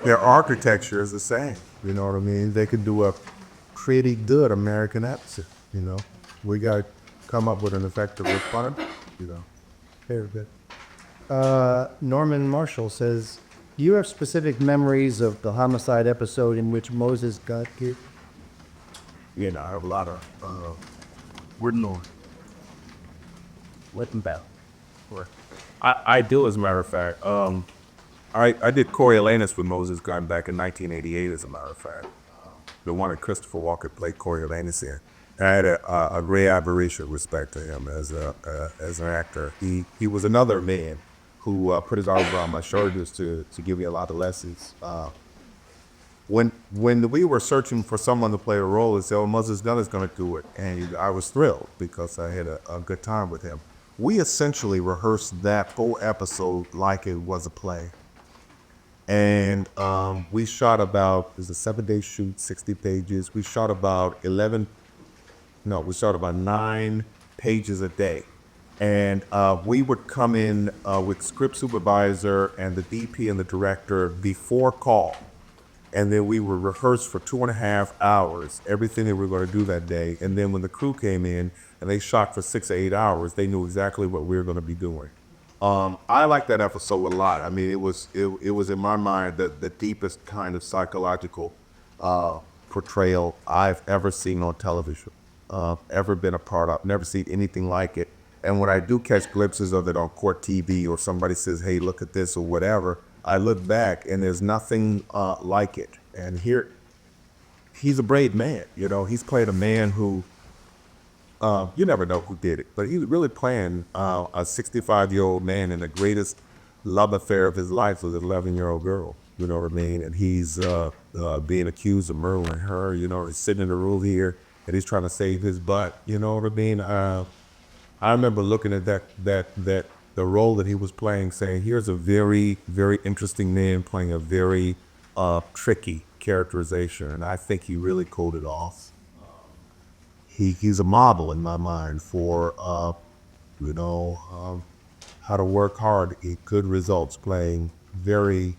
Their architecture is the same, you know what I mean? They could do a pretty good American accent, We got to come up with an effective response, Very good. Norman Marshall says, do you have specific memories of the Homicide episode in which Moses got killed? I have a lot of, we're known. Let them bow. I do, as a matter of fact. I did Coriolanus with Moses Gunn back in 1988, as a matter of fact. The one that Christopher Walken played Coriolanus in. I had a great admiration, respect to him as an actor. He was another man who put his arm around my shoulders to give me a lot of lessons. When we were searching for someone to play a role, they said, "Oh, Moses Gunn is going to do it," and I was thrilled because I had a good time with him. We essentially rehearsed that whole episode like it was a play. And we shot about, it was a 7-day shoot, 60 pages. We shot about 9 pages a day. And we would come in with script supervisor and the DP and the director before call. And then we would rehearse for 2.5 hours, everything that we were going to do that day. And then when the crew came in and they shot for 6 or 8 hours, they knew exactly what we were going to be doing. I like that episode a lot. I mean, it was in my mind the deepest kind of psychological portrayal I've ever seen on television, ever been a part of. Never seen anything like it. And when I do catch glimpses of it on court TV, or somebody says, "Hey, look at this," or whatever, I look back and there's nothing like it. And here, he's a brave man. He's played a man who, you never know who did it, but he was really playing a 65-year-old man, and the greatest love affair of his life was an 11-year-old girl. You know what I mean? And he's being accused of murdering her. He's sitting in the room here, and he's trying to save his butt. You know what I mean? I remember looking at the role that he was playing, saying, "Here's a very, very interesting man playing a very tricky characterization," and I think he really pulled it off. He's a model in my mind for, how to work hard, get good results, playing very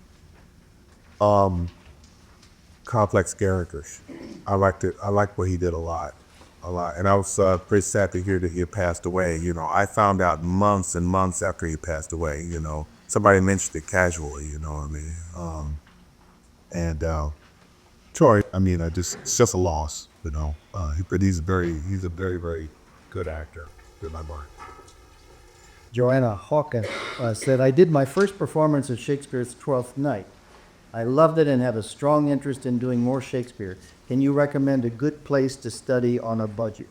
complex characters. I liked it. I liked what he did a lot. And I was pretty sad to hear that he had passed away. I found out months and months after he passed away. Somebody mentioned it casually. You know what I mean? And Troy, I mean, it's just a loss. But he's a very, very good actor in my mind. Joanna Hawkins said, I did my first performance of Shakespeare's Twelfth Night. I loved it and have a strong interest in doing more Shakespeare. Can you recommend a good place to study on a budget?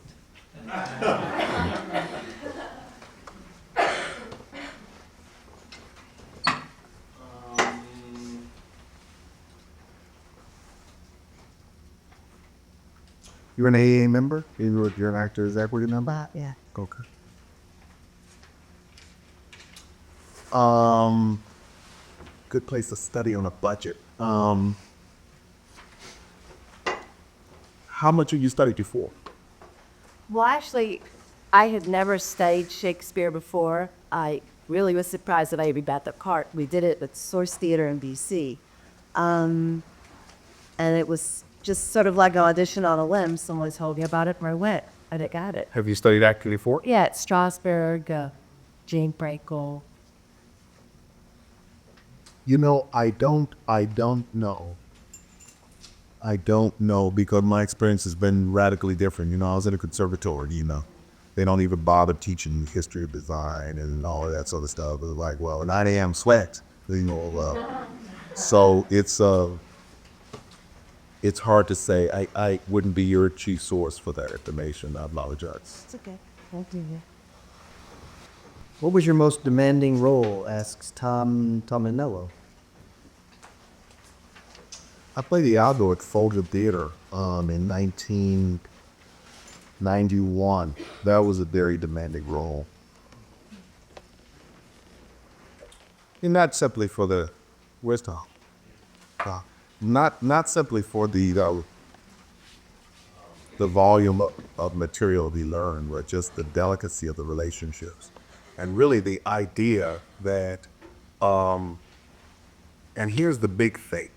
You're an AA member? You're an actor. Is that what your number? Yeah. Okay. Good place to study on a budget. How much have you studied before? Well, actually, I had never studied Shakespeare before. I really was surprised that I even got the cart. We did it at Source Theater in BC. And it was just sort of like an audition on a limb. Someone told me about it and I went and I got it. Have you studied acting before? Yeah, at Strasbourg, Jane Braugher. You know, I don't know. I don't know because my experience has been radically different. You know, I was in a conservatory, you know. They don't even bother teaching history of design and all of that sort of stuff. It's like, well, 9 a.m. sweat, you know. So it's hard to say. I wouldn't be your chief source for that information. I apologize. It's okay. I'll do it. What was your most demanding role? Asks Tom Tominello. I played Iago at Folger Theater in 1991. That was a very demanding role. And not simply for the, where's Tom? Not simply for the volume of material we learned, but just the delicacy of the relationships. And really the idea that, and here's the big thing.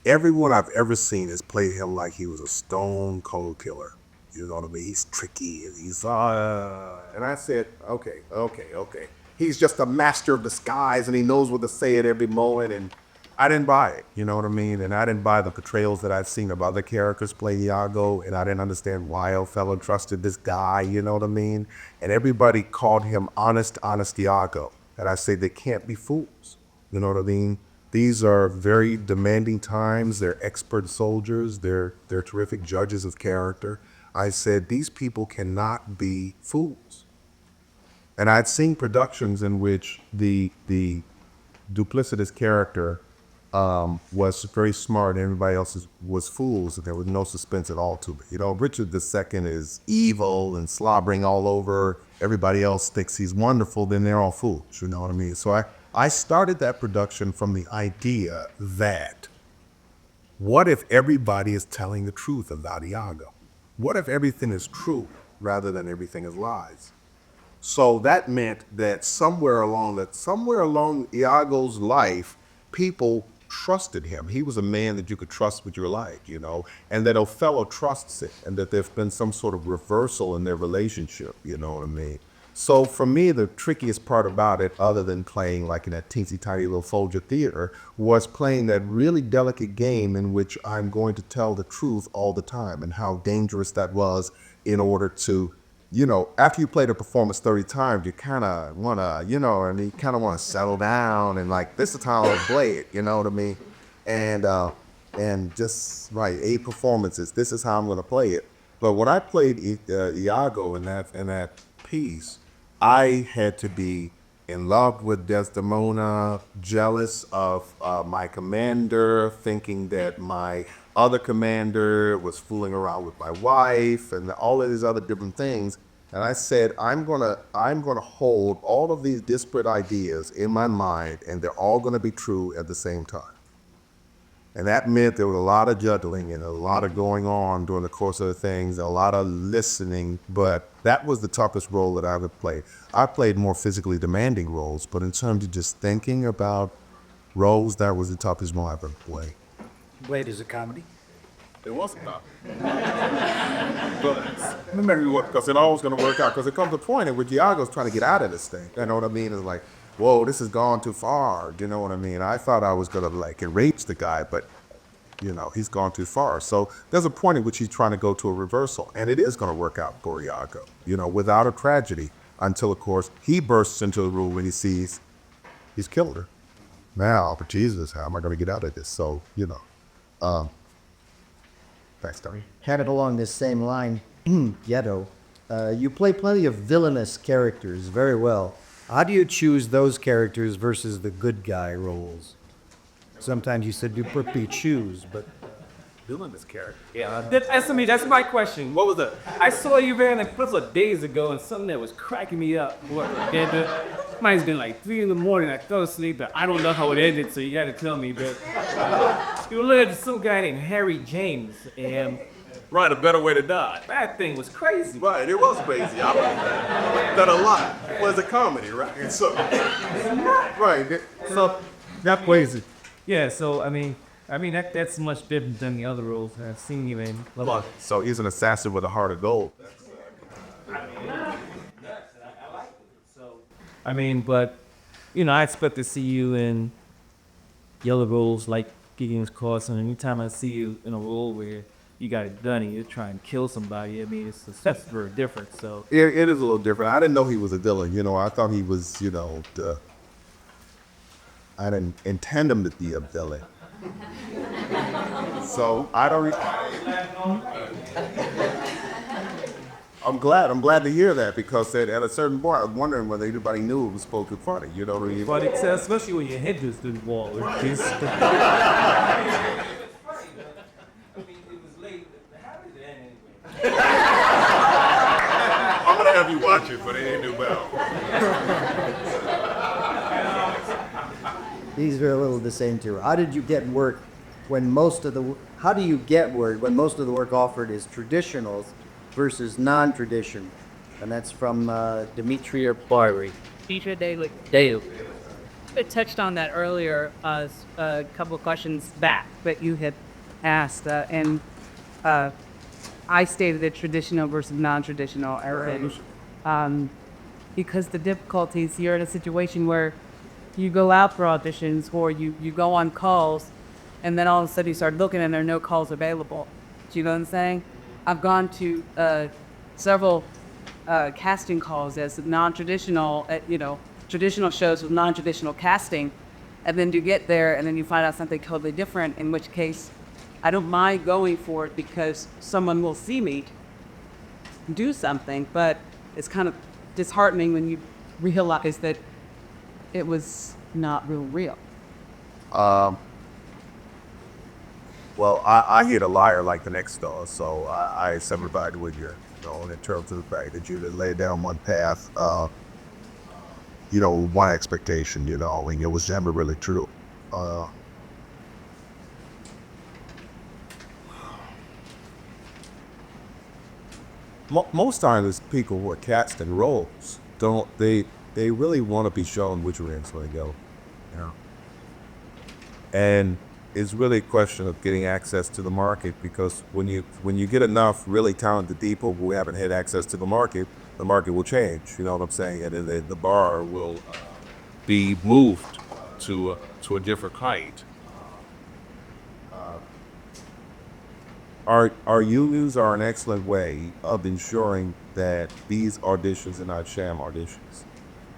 Everyone I've ever seen has played him like he was a stone cold killer. You know what I mean? He's tricky and he's, and I said, okay. He's just a master of disguise and he knows what to say at every moment. And I didn't buy it, you know what I mean? And I didn't buy the portrayals that I'd seen of other characters play Iago, and I didn't understand why Othello trusted this guy, you know what I mean? And everybody called him honest Iago. And I say they can't be fools, you know what I mean? These are very demanding times. They're expert soldiers. They're terrific judges of character. I said, these people cannot be fools. And I'd seen productions in which the duplicitous character was very smart and everybody else was fools, and there was no suspense at all to it. You know, Richard II is evil and slobbering all over. Everybody else thinks he's wonderful, then they're all fools, you know what I mean? So I started that production from the idea that what if everybody is telling the truth about Iago? What if everything is true rather than everything is lies? So that meant that somewhere along Iago's life, people trusted him. He was a man that you could trust with your life, you know, and that Othello trusts it, and that there's been some sort of reversal in their relationship, you know what I mean? So for me, the trickiest part about it, other than playing like in that teensy tiny little Folger Theater, was playing that really delicate game in which I'm going to tell the truth all the time, and how dangerous that was in order to, you know, after you played a performance 30 times, you kind of want to, you know, and you kind of want to settle down and like, this is how I'll play it, you know what I mean? And just, right, 8 performances, this is how I'm going to play it. But when I played Iago in that piece, I had to be in love with Desdemona, jealous of my commander, thinking that my other commander was fooling around with my wife and all of these other different things. And I said, I'm gonna hold all of these disparate ideas in my mind, and they're all gonna be true at the same time. And that meant there was a lot of juggling and a lot of going on during the course of the things, a lot of listening, but that was the toughest role that I ever played. I played more physically demanding roles, but in terms of just thinking about roles, that was the toughest role I ever played. Wait, is it comedy? It wasn't that. But remember, because it always going to work out. Because it comes to a point in which Iago's trying to get out of this thing. You know what I mean? It's like, whoa, this has gone too far. You know what I mean? I thought I was going to like enrage the guy, but you know, he's gone too far. So there's a point in which he's trying to go to a reversal, and it is going to work out for Iago. You know, without a tragedy, until, of course, he bursts into the room when he sees he's killed her. Now, but Jesus, how am I going to get out of this? So, thanks, Tony. Had it along this same line, Ghetto. You play plenty of villainous characters very well. How do you choose those characters versus the good guy roles? Sometimes you said you purposely choose, but Villainous character. Yeah, that's me. That's my question. What was the? I saw you there in a couple of days ago, and something that was cracking me up. Mine's been like 3 in the morning. I fell asleep, but I don't know how it ended, so you got to tell me. But you led some guy named Harry James, and right, a better way to die. That thing was crazy. Right, it was crazy. I've done a lot. It was a comedy, right? And so, right. So, that crazy. Yeah, so I mean that's much different than the other roles I've seen you in. So he's an assassin with a heart of gold. I mean, but I expect to see you in the other roles like Gideon's Cause, and anytime I see you in a role where you got it done and you're trying to kill somebody, I mean, that's very different. So It is a little different. I didn't know he was a villain. I thought he was, I didn't intend him to be a villain. So I don't. I'm glad to hear that, because at a certain point I was wondering whether anybody knew it was supposed to be funny. You know what I mean? but it's, especially when your head goes through the wall. It's just, I'm gonna have you watch it, but it ain't new bell. these are a little the same too. How did you get work when most of the? How do you get work when most of the work offered is traditionals versus non-traditional? And that's from Demetria Bari. Teacher Daily. I touched on that earlier, a couple of questions back that you had asked, and I stated that traditional versus non-traditional, because the difficulties, you're in a situation where you go out for auditions or you go on calls, and then all of a sudden you start looking and there are no calls available. Do you know what I'm saying? I've gone to several casting calls as non-traditional, traditional shows with non-traditional casting, and then you get there and then you find out something totally different, in which case I don't mind going for it because someone will see me do something, but it's kind of disheartening when you realize that it was not real. Well, I hit a liar like the next door, so I sympathize with you, in terms of the fact that you laid down one path, one expectation, and it was never really true. Most times, people who are cast in roles they really want to be shown which rings when they go, and it's really a question of getting access to the market, because when you get enough really talented people who haven't had access to the market will change. You know what I'm saying? And the bar will be moved to a different height. Our unions are an excellent way of ensuring that these auditions are not sham auditions.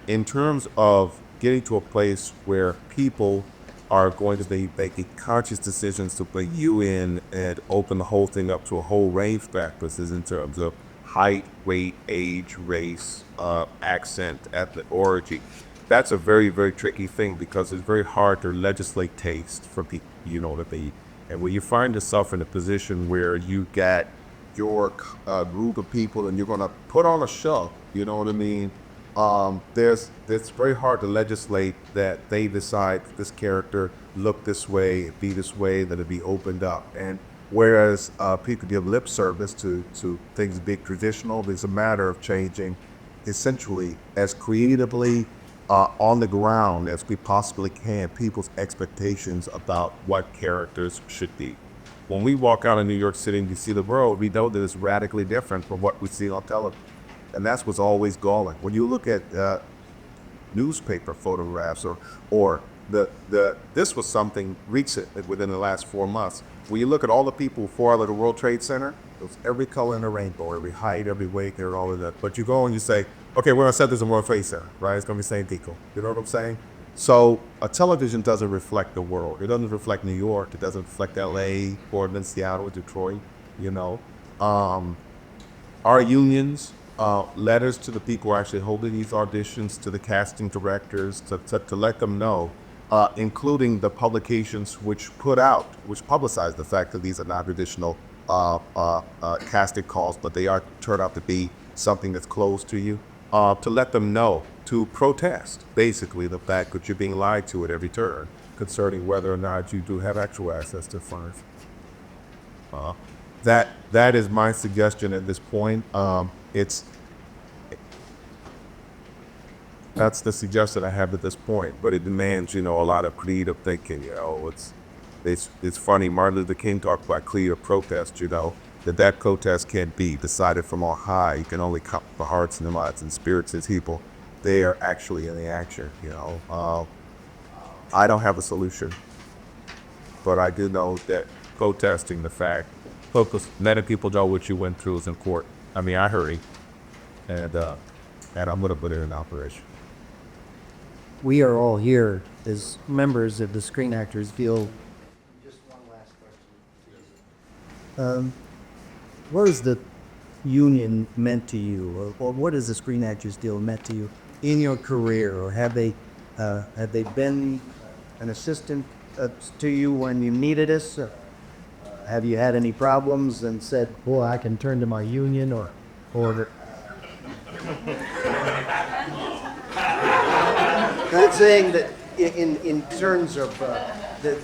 In terms of getting to a place where people are going to be making conscious decisions to bring you in and open the whole thing up to a whole range of factors in terms of height, weight, age, race, accent, ethnic origin. That's a very, very tricky thing, because it's very hard to legislate taste for people, and when you find yourself in a position where you got your group of people and you're going to put on a show, you know what I mean? It's very hard to legislate that they decide this character look this way, be this way, that it be opened up. And whereas people give lip service to things being traditional, it's a matter of changing essentially as creatively on the ground as we possibly can people's expectations about what characters should be. When we walk out in New York City and we see the world, we know that it's radically different from what we see on television. And that's what's always galling. When you look at newspaper photographs, or this was something recent within the last 4 months. When you look at all the people who fought at the World Trade Center, There's every color in the rainbow, every height, every weight, there, all of that. But you go and you say, okay, we're gonna set this in World Trade Center, right? It's gonna be St. Deco. You know what I'm saying? So a television doesn't reflect the world. It doesn't reflect New York. It doesn't reflect LA, Portland, Seattle, Detroit, you know. Our unions, letters to the people who are actually holding these auditions, to the casting directors, to let them know, including the publications which publicize the fact that these are not traditional casting calls, but they are turn out to be something that's close to you, to let them know, to protest basically the fact that you're being lied to at every turn concerning whether or not you do have actual access to funds. That is my suggestion at this point. That's the suggestion I have at this point, but it demands, a lot of creative thinking. It's funny. Martin Luther King talked about creative protest. That protest can't be decided from on high. You can only count the hearts and the minds and spirits of people. They are actually in the action. I don't have a solution, but I do know that protesting the fact, letting people know what you went through is important. I mean, I heard it, and I'm gonna put it in operation. We are all here as members of the Screen Actors Guild. Just one last question. What has the union meant to you, or what has the Screen Actors Guild meant to you in your career, or have they been an assistant to you when you needed us? Have you had any problems and said, "Boy, I can turn to my union," or Not saying that in terms of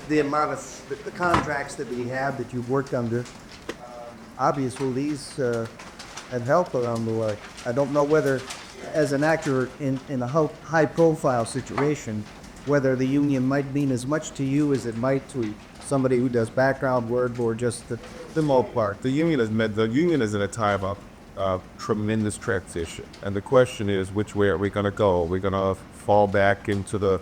the amount of the contracts that we have that you've worked under. Obviously, these have helped around the way. I don't know whether, as an actor in a high-profile situation, whether the union might mean as much to you as it might to somebody who does background work or just the most part. The union is in a time of tremendous transition, and the question is, which way are we going to go? Are we going to fall back into the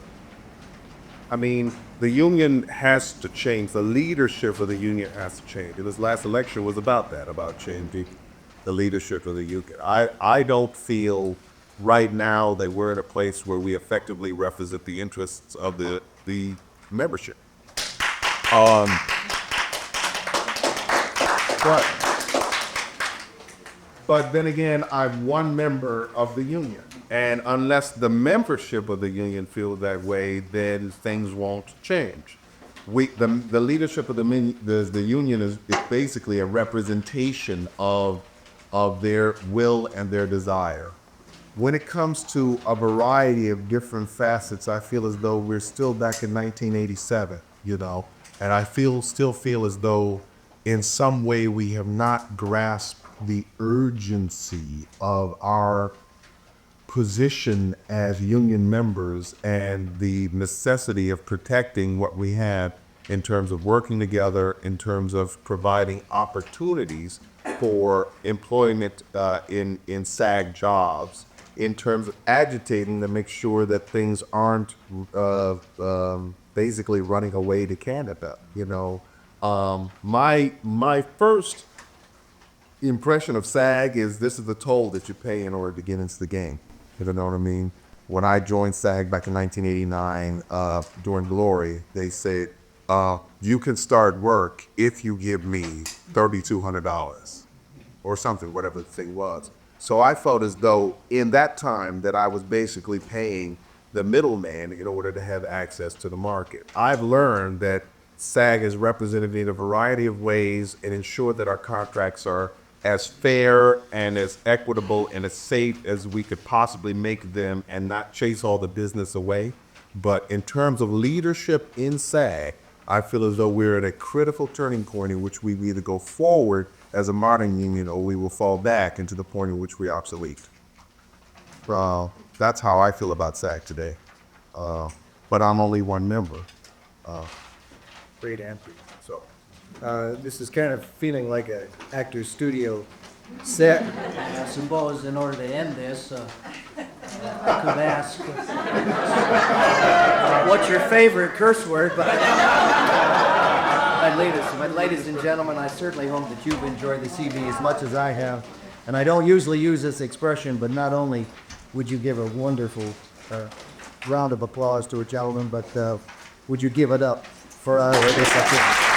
union has to change. The leadership of the union has to change. This last election was about that, about changing the leadership of the union. I don't feel right now that we're in a place where we effectively represent the interests of the membership. But then again, I'm one member of the union. And unless the membership of the union feels that way, then things won't change. The leadership of the union is basically a representation of their will and their desire. When it comes to a variety of different facets, I feel as though we're still back in 1987, and I still feel as though in some way we have not grasped the urgency of our position as union members and the necessity of protecting what we have in terms of working together, in terms of providing opportunities for employment in SAG jobs, in terms of agitating to make sure that things aren't basically running away to Canada. My first impression of SAG is this is the toll that you pay in order to get into the game. You know what I mean? When I joined SAG back in 1989 during Glory, they said, you can start work if you give me $3,200 or something, whatever the thing was. So I felt as though in that time that I was basically paying the middleman in order to have access to the market. I've learned that SAG is represented in a variety of ways and ensure that our contracts are as fair and as equitable and as safe as we could possibly make them and not chase all the business away. But in terms of leadership in SAG, I feel as though we're at a critical turning point in which we either go forward as a modern union or we will fall back into the point in which we're obsolete. That's how I feel about SAG today. But I'm only one member. Great answer. So, this is kind of feeling like an actor's studio set. I suppose in order to end this, I could ask, what's your favorite curse word? But ladies and gentlemen, I certainly hope that you've enjoyed this evening as much as I have. And I don't usually use this expression, but not only would you give a wonderful round of applause to a gentleman, but would you give it up for this?